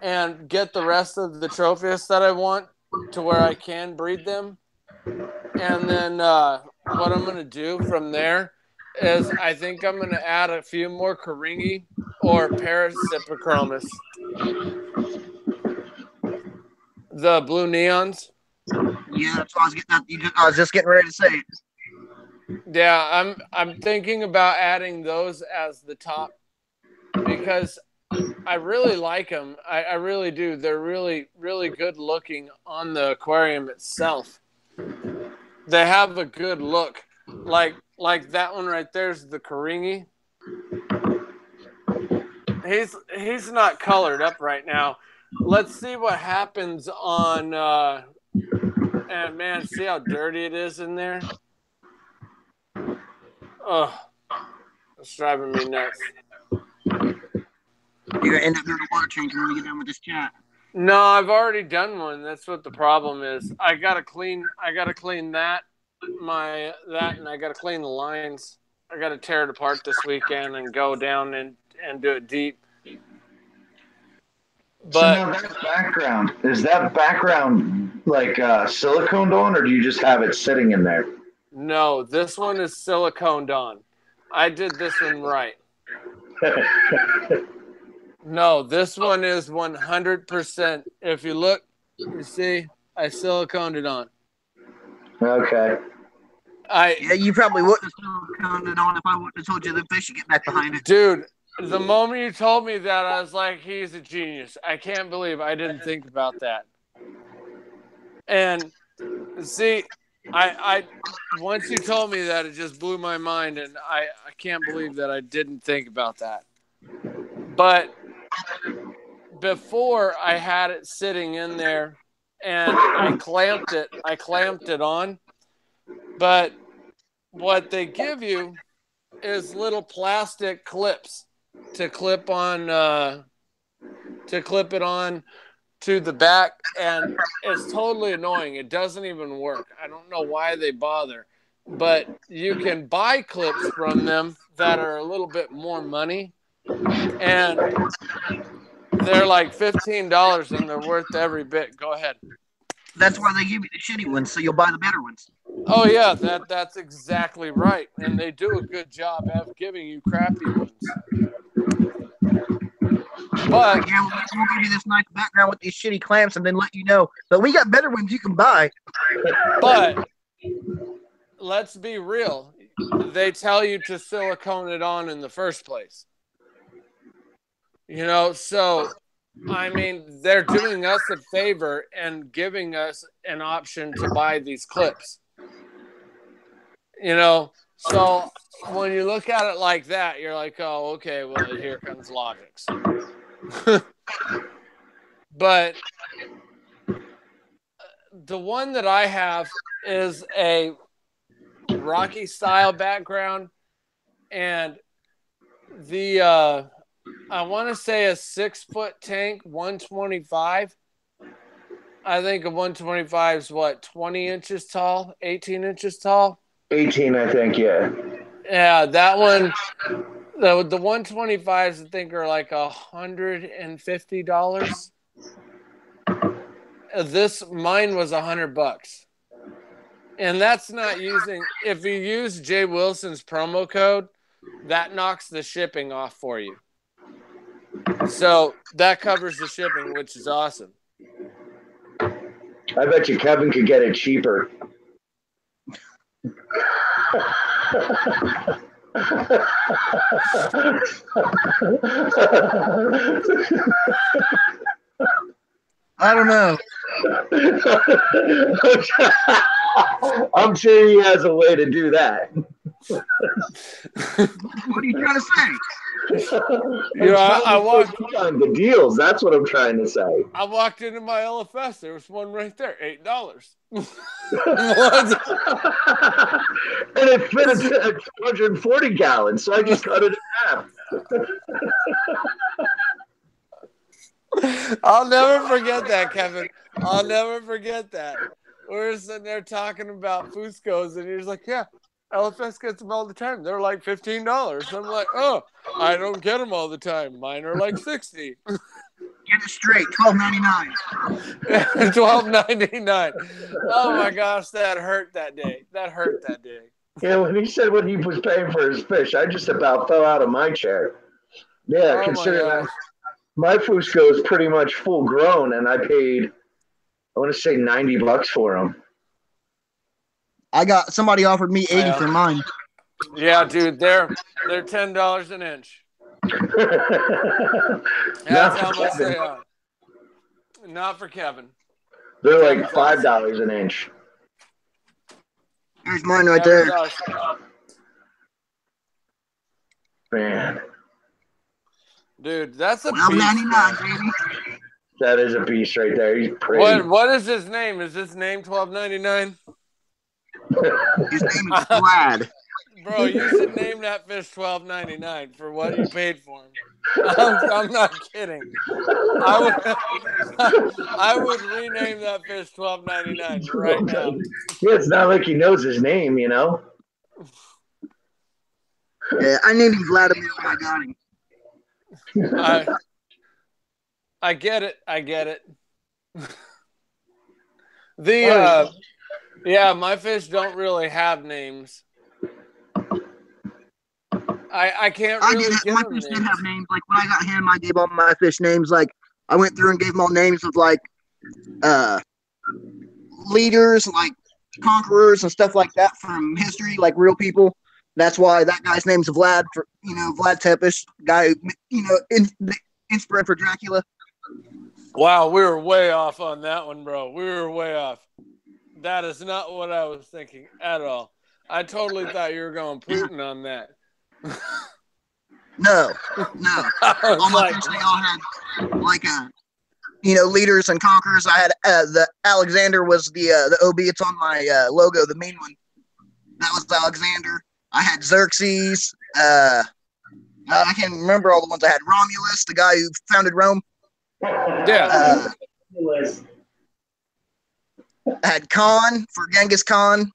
and get the rest of the trophies that I want to where I can breed them. And then what I'm going to do from there is I think I'm going to add a few more Karingi or Parasipichromis. The blue neons. Yeah, that's what I was getting. I was just getting ready to say it. Yeah, I'm thinking about adding those as the top because I really like them. I really do. They're really, really good looking on the aquarium itself. They have a good look. Like that one right there's the Karingi. He's not colored up right now. Let's see what happens on and man, see how dirty it is in there? Oh, it's driving me nuts. You're gonna end up doing a water change when we get done with this chat. No, I've already done one. That's what the problem is. I gotta clean that, and I gotta clean the lines. I gotta tear it apart this weekend and go down and do it deep. But so now that background like siliconed on, or do you just have it sitting in there? No, this one is siliconed on. I did this one right. No, this one is 100%. If you look, you see, I siliconed it on. Okay. Yeah, you probably wouldn't have siliconed it on if I wouldn't have told you the fish should get back behind it. Dude, the moment you told me that, I was like, he's a genius. I can't believe I didn't think about that. And see, I once you told me that, it just blew my mind, and I can't believe that I didn't think about that. But before I had it sitting in there and I clamped it on. But what they give you is little plastic clips to clip it on to the back, and it's totally annoying. It doesn't even work. I don't know why they bother, but you can buy clips from them that are a little bit more money, and they're like $15 and they're worth every bit. Go ahead. That's why they give you the shitty ones, so you'll buy the better ones. Oh yeah, that's exactly right, and they do a good job of giving you crappy ones. But yeah, we'll give you this nice background with these shitty clamps, and then let you know. But we got better ones you can buy. But let's be real. They tell you to silicone it on in the first place. You know, so I mean, they're doing us a favor and giving us an option to buy these clips. You know, so when you look at it like that, you're like, oh, okay, well, here comes Logix. But the one that I have is a Rocky style background, and the I want to say a 6-foot tank, 125. I think a 125 is what, 20 inches tall, 18 inches tall? 18, I think, yeah. Yeah, that one, the 125s I think are like $150. Mine was $100. And that's not using, if you use Jay Wilson's promo code, that knocks the shipping off for you. So that covers the shipping, which is awesome. I bet you Kevin could get it cheaper. I don't know. I'm sure he has a way to do that. What are you trying to say? You know, I walked on the deals. That's what I'm trying to say. I walked into my LFS. There was one right there, $8. And it fit at 240 gallons, so I just cut it in half. I'll never forget that, Kevin. I'll never forget that. We're sitting there talking about Fuscos, and he's like, yeah, LFS gets them all the time. They're like $15. I'm like, oh, I don't get them all the time. Mine are like $60. Get it straight, $12.99. $12.99. Oh my gosh, that hurt that day. Yeah, when he said what he was paying for his fish, I just about fell out of my chair. Yeah, Oh my considering that gosh. my Fusco is pretty much full grown, and I paid, I want to say $90 for him. Somebody offered me 80 for mine. Yeah, dude, they're $10 an inch. That's how much they are. Not for Kevin. They're like $5 an inch. Here's mine right there. Man. Dude, that's a $12.99, baby. That is a beast right there. He's pretty. What is his name? Is his name $12.99? His name is Vlad. Bro, you should name that fish $12.99 for what you paid for him. I'm not kidding. I would rename that fish $12.99 right now. Yeah, it's not like he knows his name, you know. Yeah, I named him Vladimir when I got him. I get it. My fish don't really have names. I can't really give my them fish names. did have names. Like when I got him, I gave all my fish names. Like I went through and gave them all names of like leaders, like conquerors and stuff like that from history, like real people. That's why that guy's name's Vlad, Vlad Tepes, guy who, the inspiration for Dracula. Wow, we were way off on that one, bro. We were way off. That is not what I was thinking at all. I totally thought you were going Putin on that. No. All my fish, they all had like leaders and conquerors. I had the Alexander was the OB. It's on my logo, the main one. That was Alexander. I had Xerxes. I can't remember all the ones I had. Romulus, the guy who founded Rome. Yeah. I had Khan for Genghis Khan.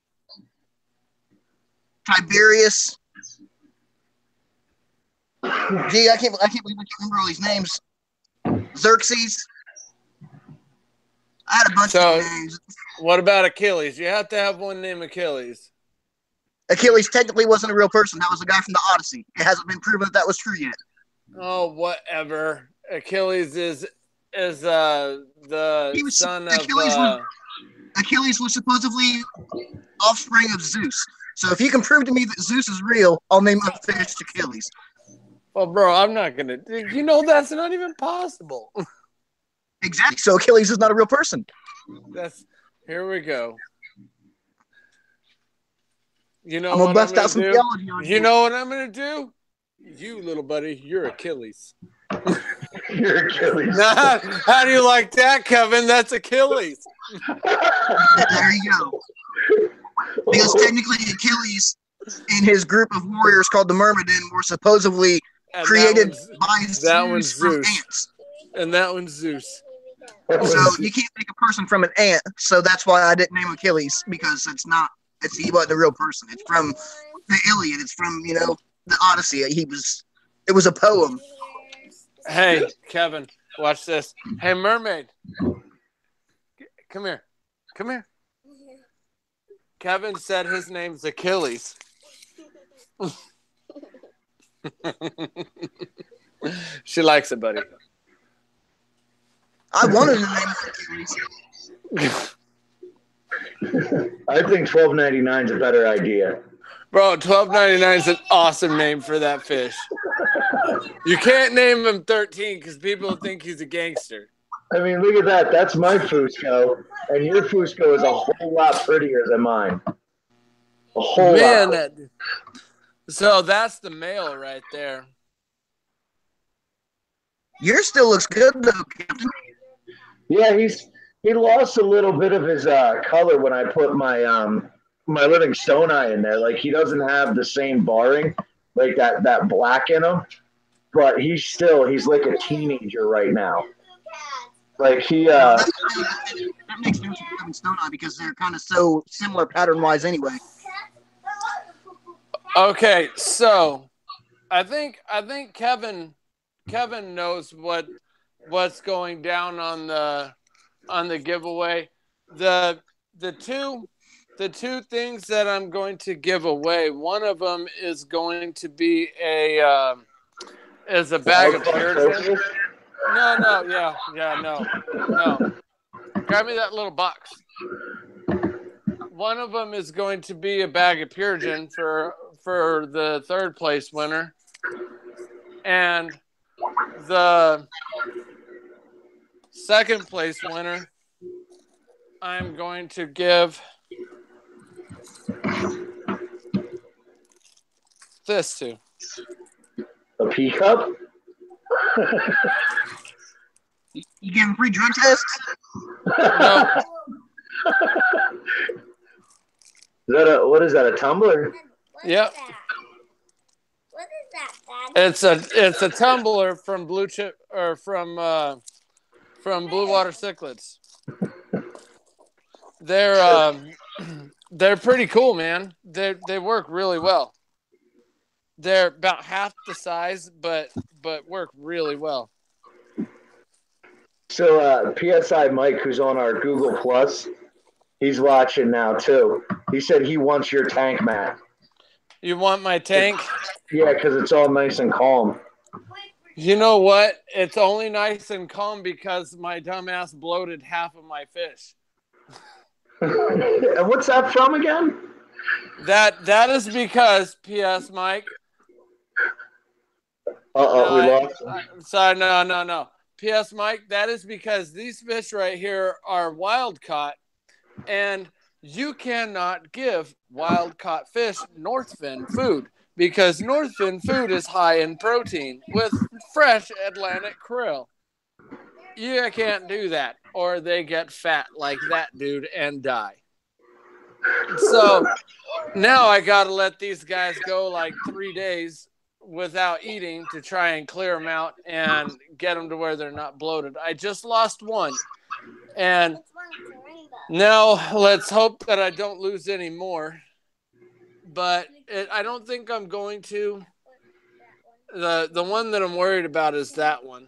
Tiberius. Gee, I can't believe I can't remember all these names. Xerxes. I had a bunch of names. What about Achilles? You have to have one named Achilles. Achilles technically wasn't a real person. That was a guy from the Odyssey. It hasn't been proven that was true yet. Oh, whatever. Achilles is the son of... Achilles was supposedly offspring of Zeus. So if you can prove to me that Zeus is real, I'll name my fish Achilles. Well, bro, I'm not going to... that's not even possible. Exactly. So Achilles is not a real person. Here we go. I'm gonna bust out some theology on you. You know what I'm gonna do? You little buddy, you're Achilles. You're Achilles. How do you like that, Kevin? That's Achilles. There you go. Because technically Achilles and his group of warriors called the Myrmidon were supposedly created by Zeus from ants. And that one's Zeus. So you can't make a person from an ant. So that's why I didn't name Achilles, because he wasn't a real person. It's from the Iliad. It's from, the Odyssey. It was a poem. Hey, Kevin, watch this. Hey, mermaid. Come here. Kevin said his name's Achilles. She likes it, buddy. I wanted to name Achilles. I think $12.99 is a better idea. Bro, $12.99 is an awesome name for that fish. You can't name him 13 because people think he's a gangster. I mean, look at that. That's my Fusco, and your Fusco is a whole lot prettier than mine. A whole lot. So that's the male right there. Yours still looks good, though, Captain. Yeah, he lost a little bit of his color when I put my my living stone eye in there. Like, he doesn't have the same barring, like that black in him. But he's like a teenager right now. Like that makes sense for living stone eye because they're kind of so similar pattern wise anyway. Okay, so I think Kevin knows what what's going down on the giveaway. The two things that I'm going to give away. One of them is going to be a bag of Puritan. No, no. Grab me that little box. One of them is going to be a bag of Puritan for the third place winner, and the second place winner, I'm going to give this to. A pea cup? You give him free drug tests? No. What is that? A tumbler? Yep. What is that, Dad? It's a tumbler from Blue Chip or from Blue Water Cichlids. They're pretty cool, man. They work really well. They're about half the size, but work really well. So PSI Mike, who's on our Google Plus, he's watching now too. He said he wants your tank, Matt. You want my tank? Yeah, because it's all nice and calm. You know what? It's only nice and calm because my dumbass bloated half of my fish. And what's that from again? That is because, P.S. Mike. We lost him. Sorry, no. P.S. Mike, that is because these fish right here are wild caught, and you cannot give wild caught fish Northfin food because Northfin food is high in protein with fresh Atlantic krill. You can't do that, or they get fat like that dude and die. So now I got to let these guys go like 3 days without eating to try and clear them out and get them to where they're not bloated. I just lost one. And now let's hope that I don't lose any more. But I don't think I'm going to. The one that I'm worried about is that one.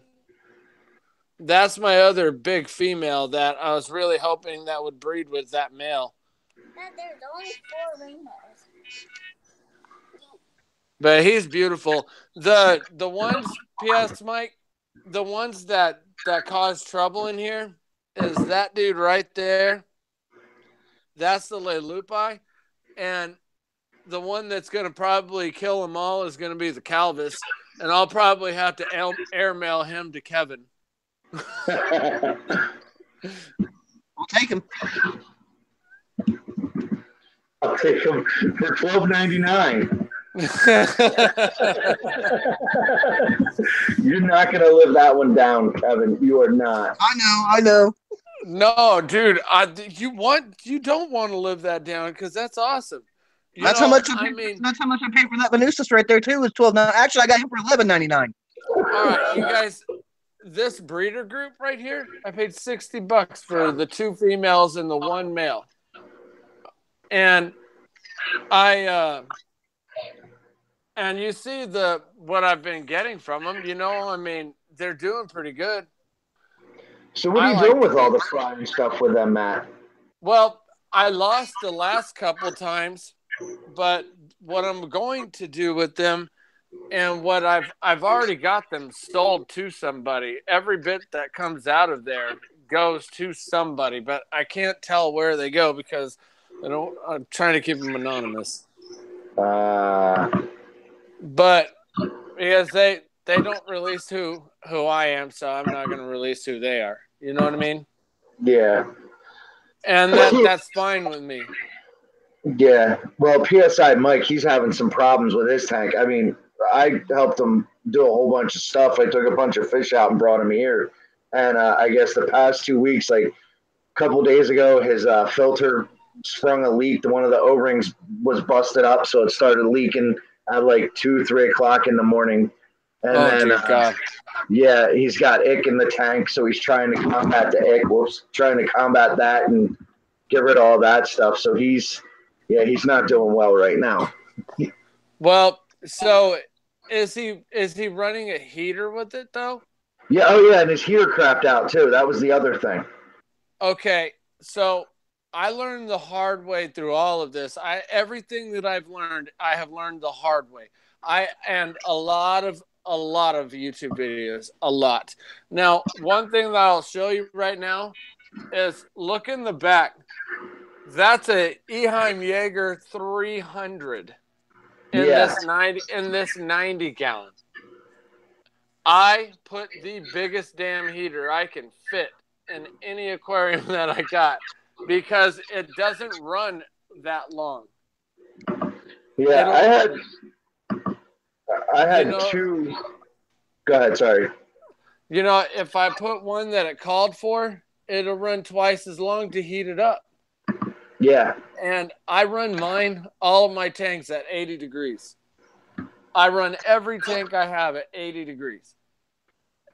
That's my other big female that I was really hoping that would breed with that male. There's only 4 rainbows. But he's beautiful. The ones, P.S. Mike, the ones that cause trouble in here is that dude right there. That's the Lelupi. And the one that's going to probably kill them all is going to be the Calvis. And I'll probably have to airmail him to Kevin. We'll take him. I'll take him for $12.99. You're not gonna live that one down, Kevin. You are not. I know. No, dude. You don't want to live that down because that's awesome. That's how much I paid for that Venustus right there too. Was $12.99. Actually, I got him for $11.99. All right, you guys. This breeder group right here, I paid $60 for the 2 females and the 1 male, and and you see what I've been getting from them. You know, I mean, they're doing pretty good. So what are you doing with all the flying stuff with them, Matt? Well, I lost the last couple times, but what I'm going to do with them, and what I've already got them sold to somebody. Every bit that comes out of there goes to somebody, but I can't tell where they go because I'm trying to keep them anonymous. But because they don't release who I am, so I'm not going to release who they are. You know what I mean? Yeah. And that's fine with me. Yeah. Well, PSI Mike, he's having some problems with his tank. I mean, I helped him do a whole bunch of stuff. I took a bunch of fish out and brought him here. And I guess the past 2 weeks, like a couple days ago, his filter sprung a leak. One of the O-rings was busted up, so it started leaking at like 2-3 o'clock in the morning. And then, God. Yeah, he's got ick in the tank, so he's trying to combat the ick. Trying to combat that and get rid of all that stuff. So he's not doing well right now. Well, so is he running a heater with it though? Yeah, oh yeah, and his heater crapped out too. That was the other thing. Okay, so I learned the hard way through all of this. Everything that I've learned, I have learned the hard way. And a lot of YouTube videos, a lot. Now, one thing that I'll show you right now is look in the back. That's a Eheim Jaeger 300 in Yeah. this 90 gallon. I put the biggest damn heater I can fit in any aquarium that I got because it doesn't run that long. Yeah, I had know, two. Go ahead, sorry. If I put one that it called for, it'll run twice as long to heat it up. Yeah. And I run all of my tanks at 80 degrees. I run every tank I have at 80 degrees.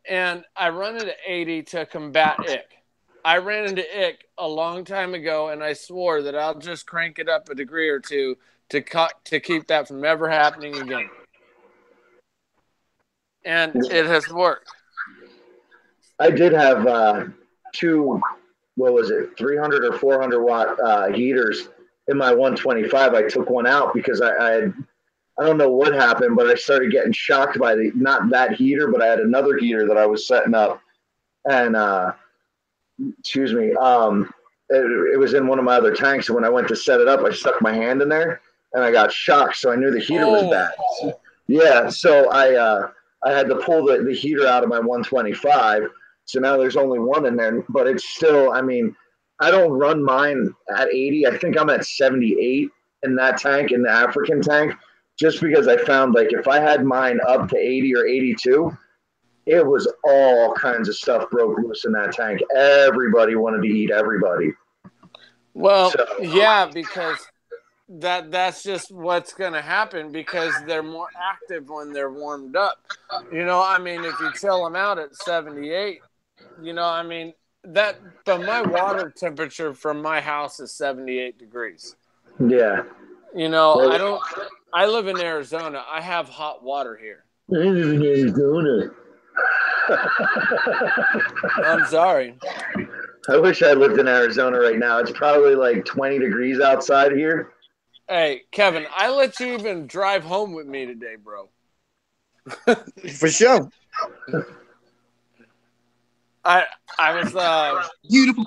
And I run it at 80 to combat ick. I ran into ick a long time ago, and I swore that I'll just crank it up a degree or two to keep that from ever happening again. And it has worked. I did have two, 300 or 400 watt heaters in my 125. I took one out because I don't know what happened, but I started getting shocked by not that heater, but I had another heater that I was setting up, and excuse me, it was in one of my other tanks, and when I went to set it up, I stuck my hand in there, and I got shocked, so I knew the heater was bad. Yeah, so I had to pull the heater out of my 125, so now there's only one in there, but it's still, I mean, I don't run mine at 80. I think I'm at 78 in that tank, in the African tank, just because I found like if I had mine up to 80 or 82, it was all kinds of stuff broke loose in that tank. Everybody wanted to eat everybody. Well, yeah, because that's just what's going to happen because they're more active when they're warmed up. I mean, if you chill them out at 78, I mean, but my water temperature from my house is 78 degrees. Yeah. I live in Arizona. I have hot water here. I live in Arizona. I'm sorry. I wish I lived in Arizona right now. It's probably like 20 degrees outside here. Hey, Kevin, I let you even drive home with me today, bro. For sure. I was beautiful.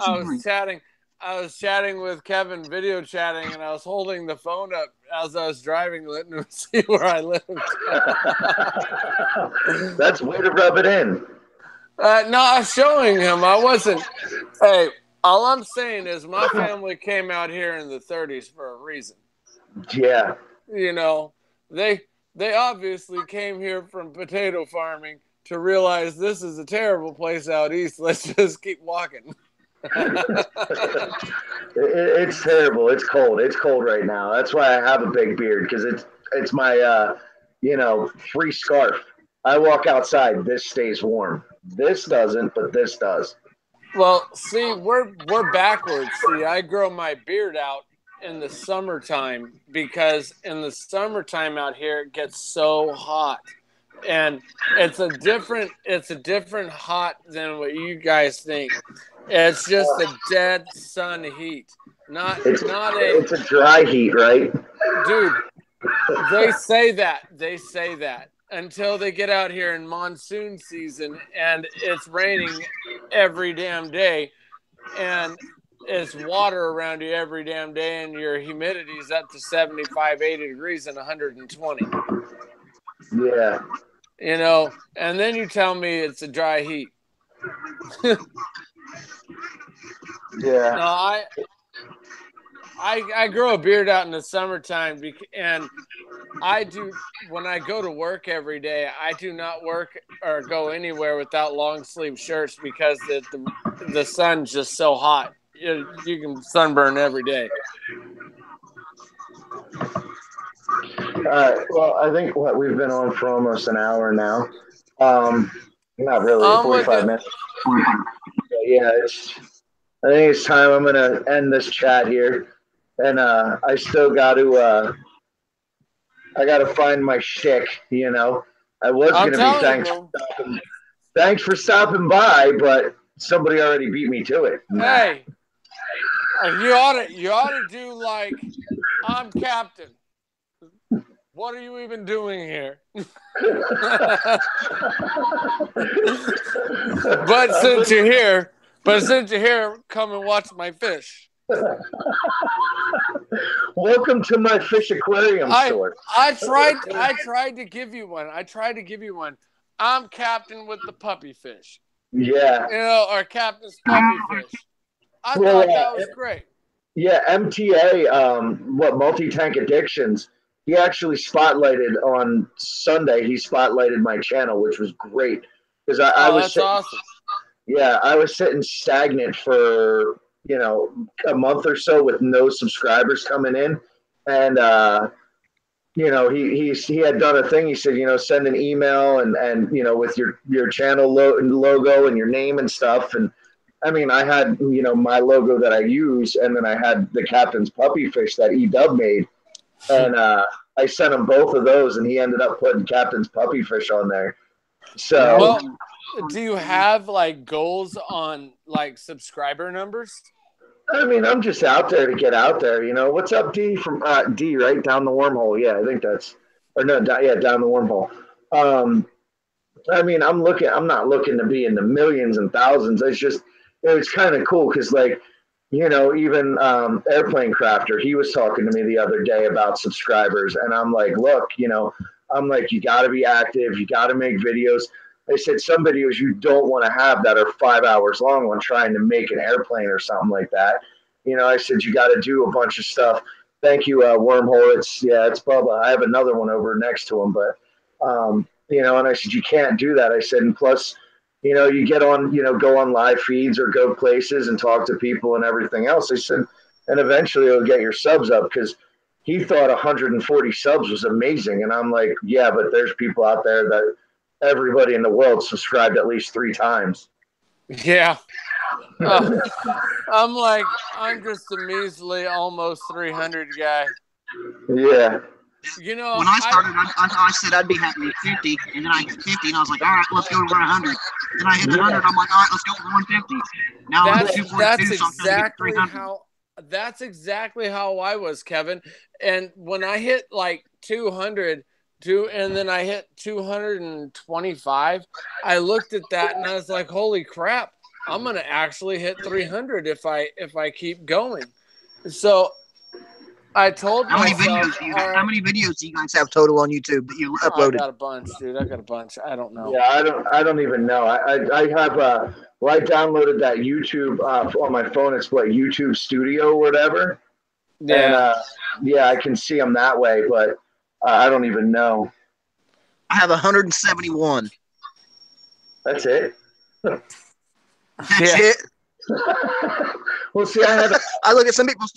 I was chatting with Kevin, video chatting, and I was holding the phone up as I was driving, letting him see where I lived. That's way to rub it in. No, I was showing him. I wasn't. Hey, all I'm saying is my family came out here in the 30s for a reason. Yeah. They obviously came here from potato farming to realize this is a terrible place out east. Let's just keep walking. It's terrible. It's cold. It's cold right now. That's why I have a big beard, because it's my free scarf. I walk outside. This stays warm. This doesn't, but this does. Well, see, we're backwards. See, I grow my beard out in the summertime because in the summertime out here it gets so hot, and it's a different hot than what you guys think. It's just a dead sun heat, it's a dry heat, right? Dude, they say that until they get out here in monsoon season and it's raining every damn day and it's water around you every damn day and your humidity is up to 75, 80 degrees and 120. Yeah. And then you tell me it's a dry heat. Yeah. No, I grow a beard out in the summertime, and I do when I go to work every day. I do not work or go anywhere without long sleeve shirts because the sun's just so hot. You can sunburn every day. Well, I think we've been on for almost an hour now. Not really, 45 minutes. Yeah, I think it's time. I'm gonna end this chat here, and I still got to. I got to find my shtick. I was gonna be Thanks for stopping by, but somebody already beat me to it. Hey, you ought to do like, I'm captain. What are you even doing here? But since you're here, come and watch my fish. Welcome to my fish aquarium store. I tried to give you one. I'm captain with the puppy fish. Yeah. Or captain's puppy fish. I thought that was great. Yeah, MTA, Multi-Tank Addictions, he actually spotlighted on Sunday. He spotlighted my channel, which was great. Because I was that's awesome. Yeah, I was sitting stagnant for, a month or so with no subscribers coming in. And, he had done a thing. He said, send an email and with your channel logo and your name and stuff. And I mean, I had, my logo that I use, and then I had the captain's puppy fish that E-Dub made. And I sent him both of those, and he ended up putting captain's puppy fish on there. So, well, do you have like goals on like subscriber numbers? I mean, I'm just out there to get out there. What's up, D? From D, right? Down the wormhole. Yeah, I think that's, or no, down the wormhole. I mean, I'm not looking to be in the millions and thousands. It's kind of cool because, like, even Airplane Crafter, he was talking to me the other day about subscribers, and I'm like, look, you got to be active, you got to make videos. I said some videos you don't want to have that are 5 hours long when trying to make an airplane or something like that. I said you got to do a bunch of stuff. Thank you, Wormhole. It's Bubba. I have another one over next to him, but and I said you can't do that. I said, and plus, you get on, go on live feeds or go places and talk to people and everything else. I said, and eventually it'll get your subs up, because he thought 140 subs was amazing. And I'm like, yeah, but there's people out there that everybody in the world subscribed at least 3 times. Yeah. I'm just a measly almost 300 guy. Yeah. When I started, I said I'd be happy with 50, and then I hit 50, and I was like, all right, let's go to 100. Then I hit 100, I'm like, all right, let's go to 150. Now I'm 242, that's exactly how I was, Kevin. And when I hit like 200, and then I hit 225, I looked at that and I was like, holy crap, I'm going to actually hit 300 if I keep going. So I told myself, how many videos do you guys have total on YouTube that you uploaded? I got a bunch, dude. I got a bunch. I don't know. Yeah, I don't even know. I have I downloaded that YouTube on my phone. It's like YouTube Studio or whatever. Yeah. And I can see them that way, but I don't even know. I have 171. That's it. That's it. Well, see, I look at some people's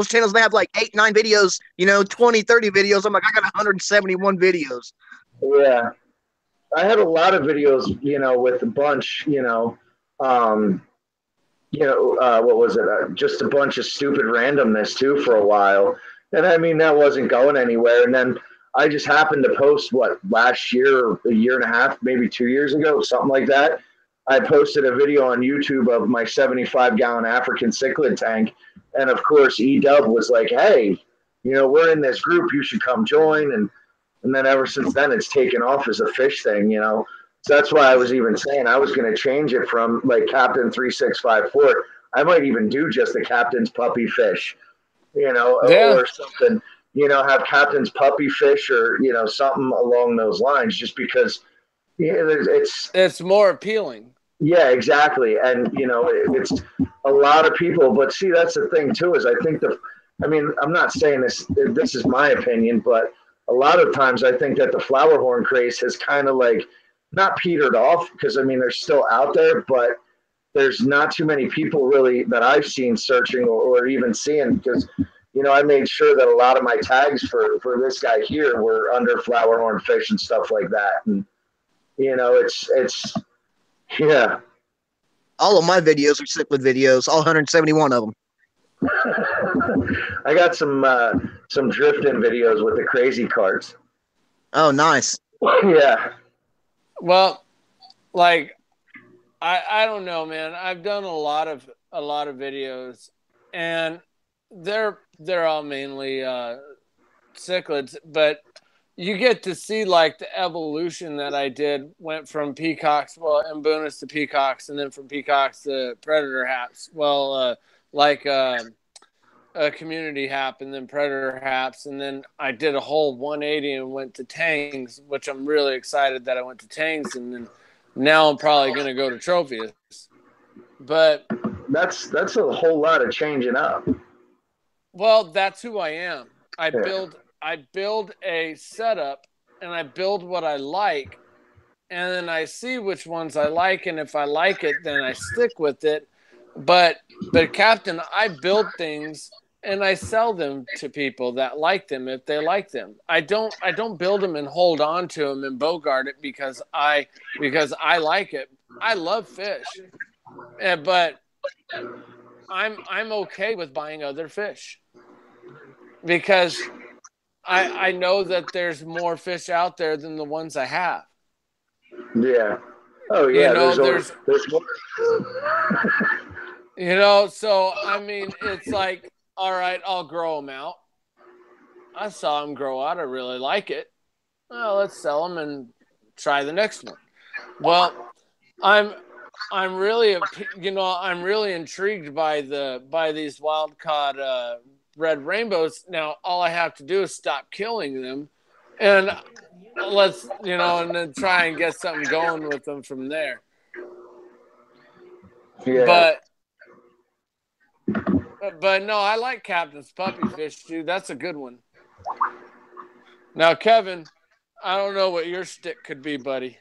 channels. They have like 8, 9 videos, 20, 30 videos. I'm like, I got 171 videos. Yeah, I had a lot of videos, with a bunch, what was it? Just a bunch of stupid randomness too for a while. And I mean, that wasn't going anywhere. And then I just happened to post last year, or a year and a half, maybe 2 years ago, something like that. I posted a video on YouTube of my 75-gallon African cichlid tank. And of course, E-Dub was like, hey, we're in this group, you should come join. And then ever since then, it's taken off as a fish thing, So that's why I was even saying I was going to change it from like Captain 3654. I might even do just the Captain's puppy fish, or something, have Captain's puppy fish or, something along those lines, just because it's more appealing. Yeah, exactly. And, it's a lot of people. But see, that's the thing, too, is I think I'm not saying this is my opinion, but a lot of times I think that the flower horn craze has kind of like not petered off, because, I mean, they're still out there, but there's not too many people really that I've seen searching or even seeing, because, I made sure that a lot of my tags for this guy here were under flower horn fish and stuff like that. And, it's yeah. All of my videos are cichlid videos, all 171 of them. I got some drifting videos with the crazy carts. Oh, nice. Yeah. Well, like I don't know, man. I've done a lot of videos, and they're all mainly cichlids, but you get to see like the evolution that I did. Went from peacocks, well, Mbunas to peacocks, and then from peacocks to predator haps. Well, like a community hap, and then predator haps, and then I did a whole 180 and went to tangs, which I'm really excited that I went to tangs, and then now I'm probably gonna go to Tropheus. But that's a whole lot of changing up. well, that's who I am. I Yeah. build a setup, and I build what I like, and then I see which ones I like, and if I like it, then I stick with it. But Captain, I build things and I sell them to people that like them if they like them. I don't build them and hold on to them and bogart it because I like it. I love fish, but I'm okay with buying other fish because I know that there's more fish out there than the ones I have. Yeah. Oh You yeah. know, There's more. so I mean, it's like, all right, I'll grow them out. I saw them grow out. I really like it. Well, let's sell them and try the next one. Well, I'm really I'm really intrigued by these wild caught red rainbows. Now all I have to do is stop killing them, and let's and then try and get something going with them from there. Yeah. But no, I like Captain's puppy fish, dude. That's a good one. Now, Kevin, I don't know what your stick could be, buddy.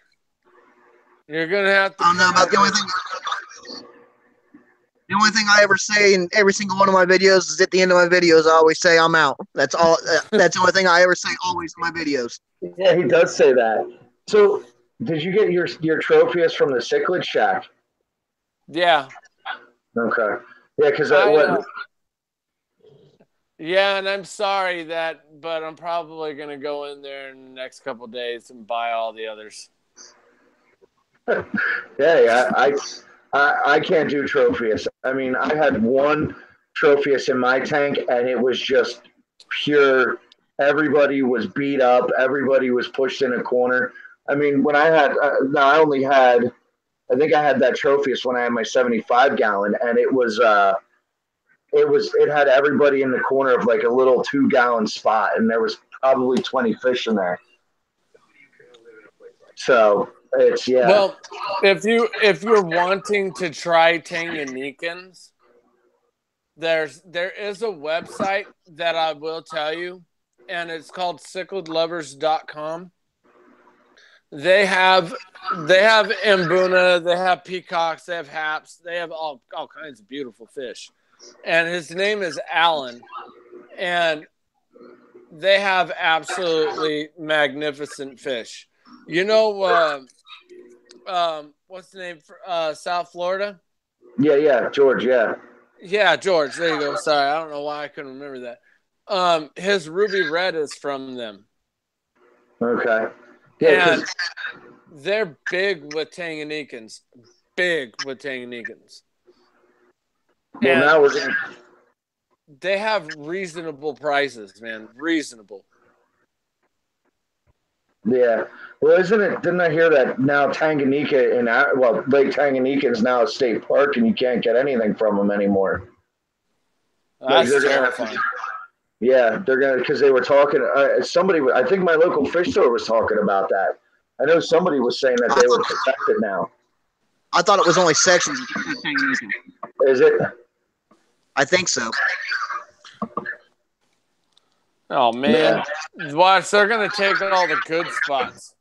You're gonna have to. I don't know about the only thing. The only thing I ever say in every single one of my videos is at the end of my videos, I always say I'm out. That's all. That's the only thing I ever say always in my videos. Yeah, he does say that. So, did you get your Tropheus from the cichlid shack? Yeah. Okay. Yeah, because what? Yeah, and I'm sorry but I'm probably gonna go in there in the next couple of days and buy all the others. Yeah, I can't do Tropheus. I mean, I had one Tropheus in my tank, and it was just pure. Everybody was beat up. Everybody was pushed in a corner. I mean, when I had, I only had, I think I had that Tropheus when I had my 75 gallon, and it had everybody in the corner of like a little 2 gallon spot, and there was probably 20 fish in there. So it's Well, if you're wanting to try Tanganyikans, there is a website that I will tell you, and it's called cichlidlovers.com. They have Mbuna, they have peacocks, they have haps, they have all kinds of beautiful fish. And his name is Alan, and they have absolutely magnificent fish. You know, what's the name for South Florida? Yeah, George, yeah. Yeah, George. There you go. Sorry, I don't know why I couldn't remember that. His ruby red is from them. Okay. Yeah, and they're big with Tanganyikans. Big with Tanganyikans. Well, and now we're gonna. they have reasonable prices, man. Reasonable. Yeah. Well, isn't it? Didn't I hear that now Tanganyika Lake Tanganyika is now a state park, and you can't get anything from them anymore. That's terrifying. Yeah, they're gonna because they were talking. Somebody, I think my local fish store was talking about that. I know somebody was saying that they were protected now. I thought it was only sections of Tanganyika. Is it? I think so. Oh man, watch! They're gonna take all the good spots.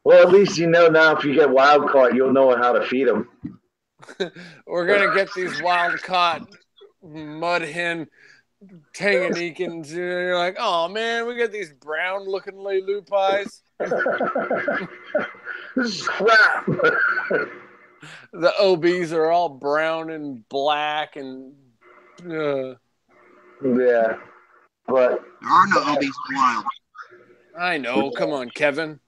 Well, at least you know now if you get wild caught, you'll know how to feed them. We're gonna get these wild caught mud hen Tanganyikans. You're like, oh man, we got these brown looking Lelu pies. This is crap. The OBs are all brown and black and. Yeah, but there are no OBs in wild. I know. Come on, Kevin.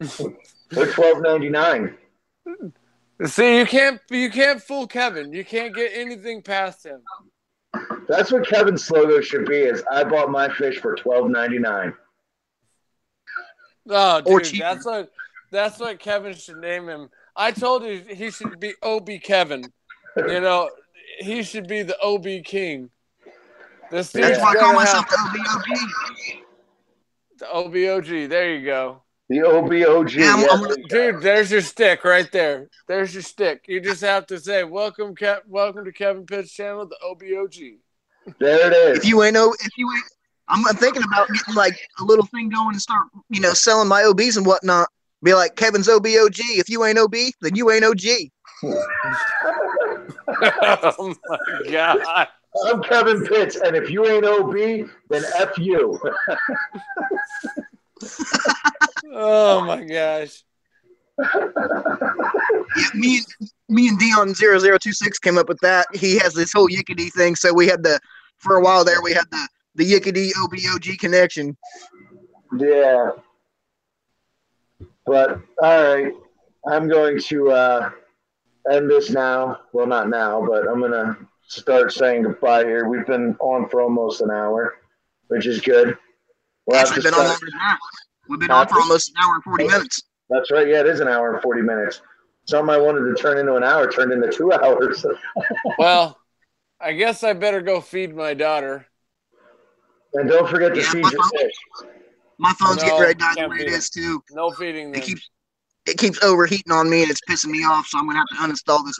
They're $12.99. See, you can't fool Kevin. You can't get anything past him. That's what Kevin's logo should be. Is I bought my fish for $12.99. Oh, dude, that's what Kevin should name him. I told you he should be OB Kevin. You know, he should be the OB King. That's why I call myself the OBOG. The OBOG. There you go. The OBOG. Yeah, dude, there's your stick right there. There's your stick. You just have to say, welcome to Kevin Pitt's channel, the OBOG. There it is. If you ain't, I'm thinking about getting like a little thing going and start, selling my OBs and whatnot. Be like Kevin's OBOG. If you ain't OB, then you ain't OG. Oh my God. I'm Kevin Pitts, and if you ain't OB, then F you. Oh my gosh. Yeah, me and Dion 0026 came up with that. He has this whole Yickety thing, so we had for a while there we had the Yickety OBOG connection. Yeah. But all right, I'm going to end this now. Well, not now, but I'm gonna start saying goodbye here. We've been on for almost an hour, which is good. Actually, been on longer than that. We've been on for almost an hour and 40 minutes. That's right. Yeah, it is an hour and 40 minutes. Something I wanted to turn into an hour turned into 2 hours. Well, I guess I better go feed my daughter. And don't forget to feed your fish. My phone's getting ready to die the way it is, too. No feeding them. It keeps overheating on me, and it's pissing me off, so I'm going to have to uninstall this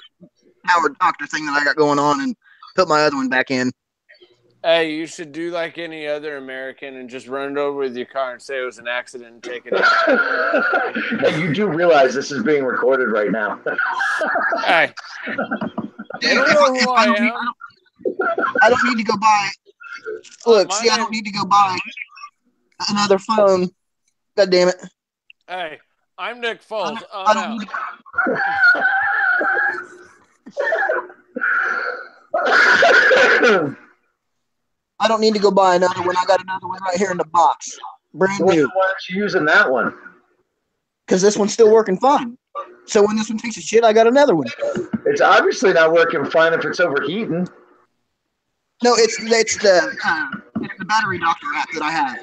power doctor thing that I got going on and put my other one back in. Hey, you should do like any other American and just run it over with your car and say it was an accident and take it out. Hey, you do realize this is being recorded right now. Hey. Dude, I don't need to go buy. Look, I don't need to go buy another phone. God damn it. Hey, I'm Nick Foles. I don't need to go buy another one. I got another one right here in the box. Brand new. Why aren't you using that one? Because this one's still working fine. So when this one takes a shit, I got another one. It's obviously not working fine if it's overheating. No, it's the battery doctor app that I have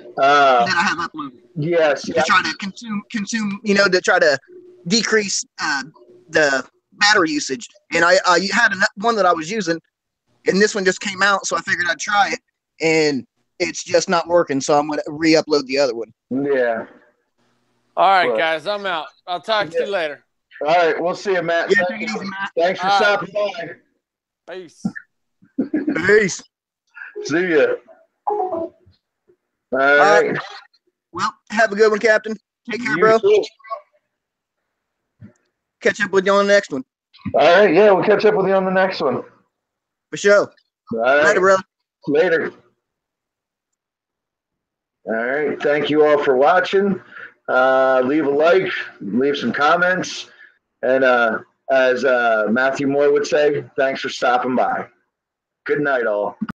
uploaded. Yes. To try to consume, to try to decrease the battery usage. And I had one that I was using, and this one just came out, so I figured I'd try it, and it's just not working, so I'm going to re-upload the other one. Yeah. All right, guys, I'm out. I'll talk to you later. All right, we'll see you, Matt. Yeah, take it easy, Matt. Thanks for stopping by. Peace. Peace. See ya. All right. Well, have a good one, Captain. Take care, bro. Too. Catch up with you on the next one. All right, yeah, we'll catch up with you on the next one. For sure. All right. Later, brother. Later. All right, thank you all for watching. Leave a like, leave some comments, and as Matthew Moore would say, thanks for stopping by. Good night, all.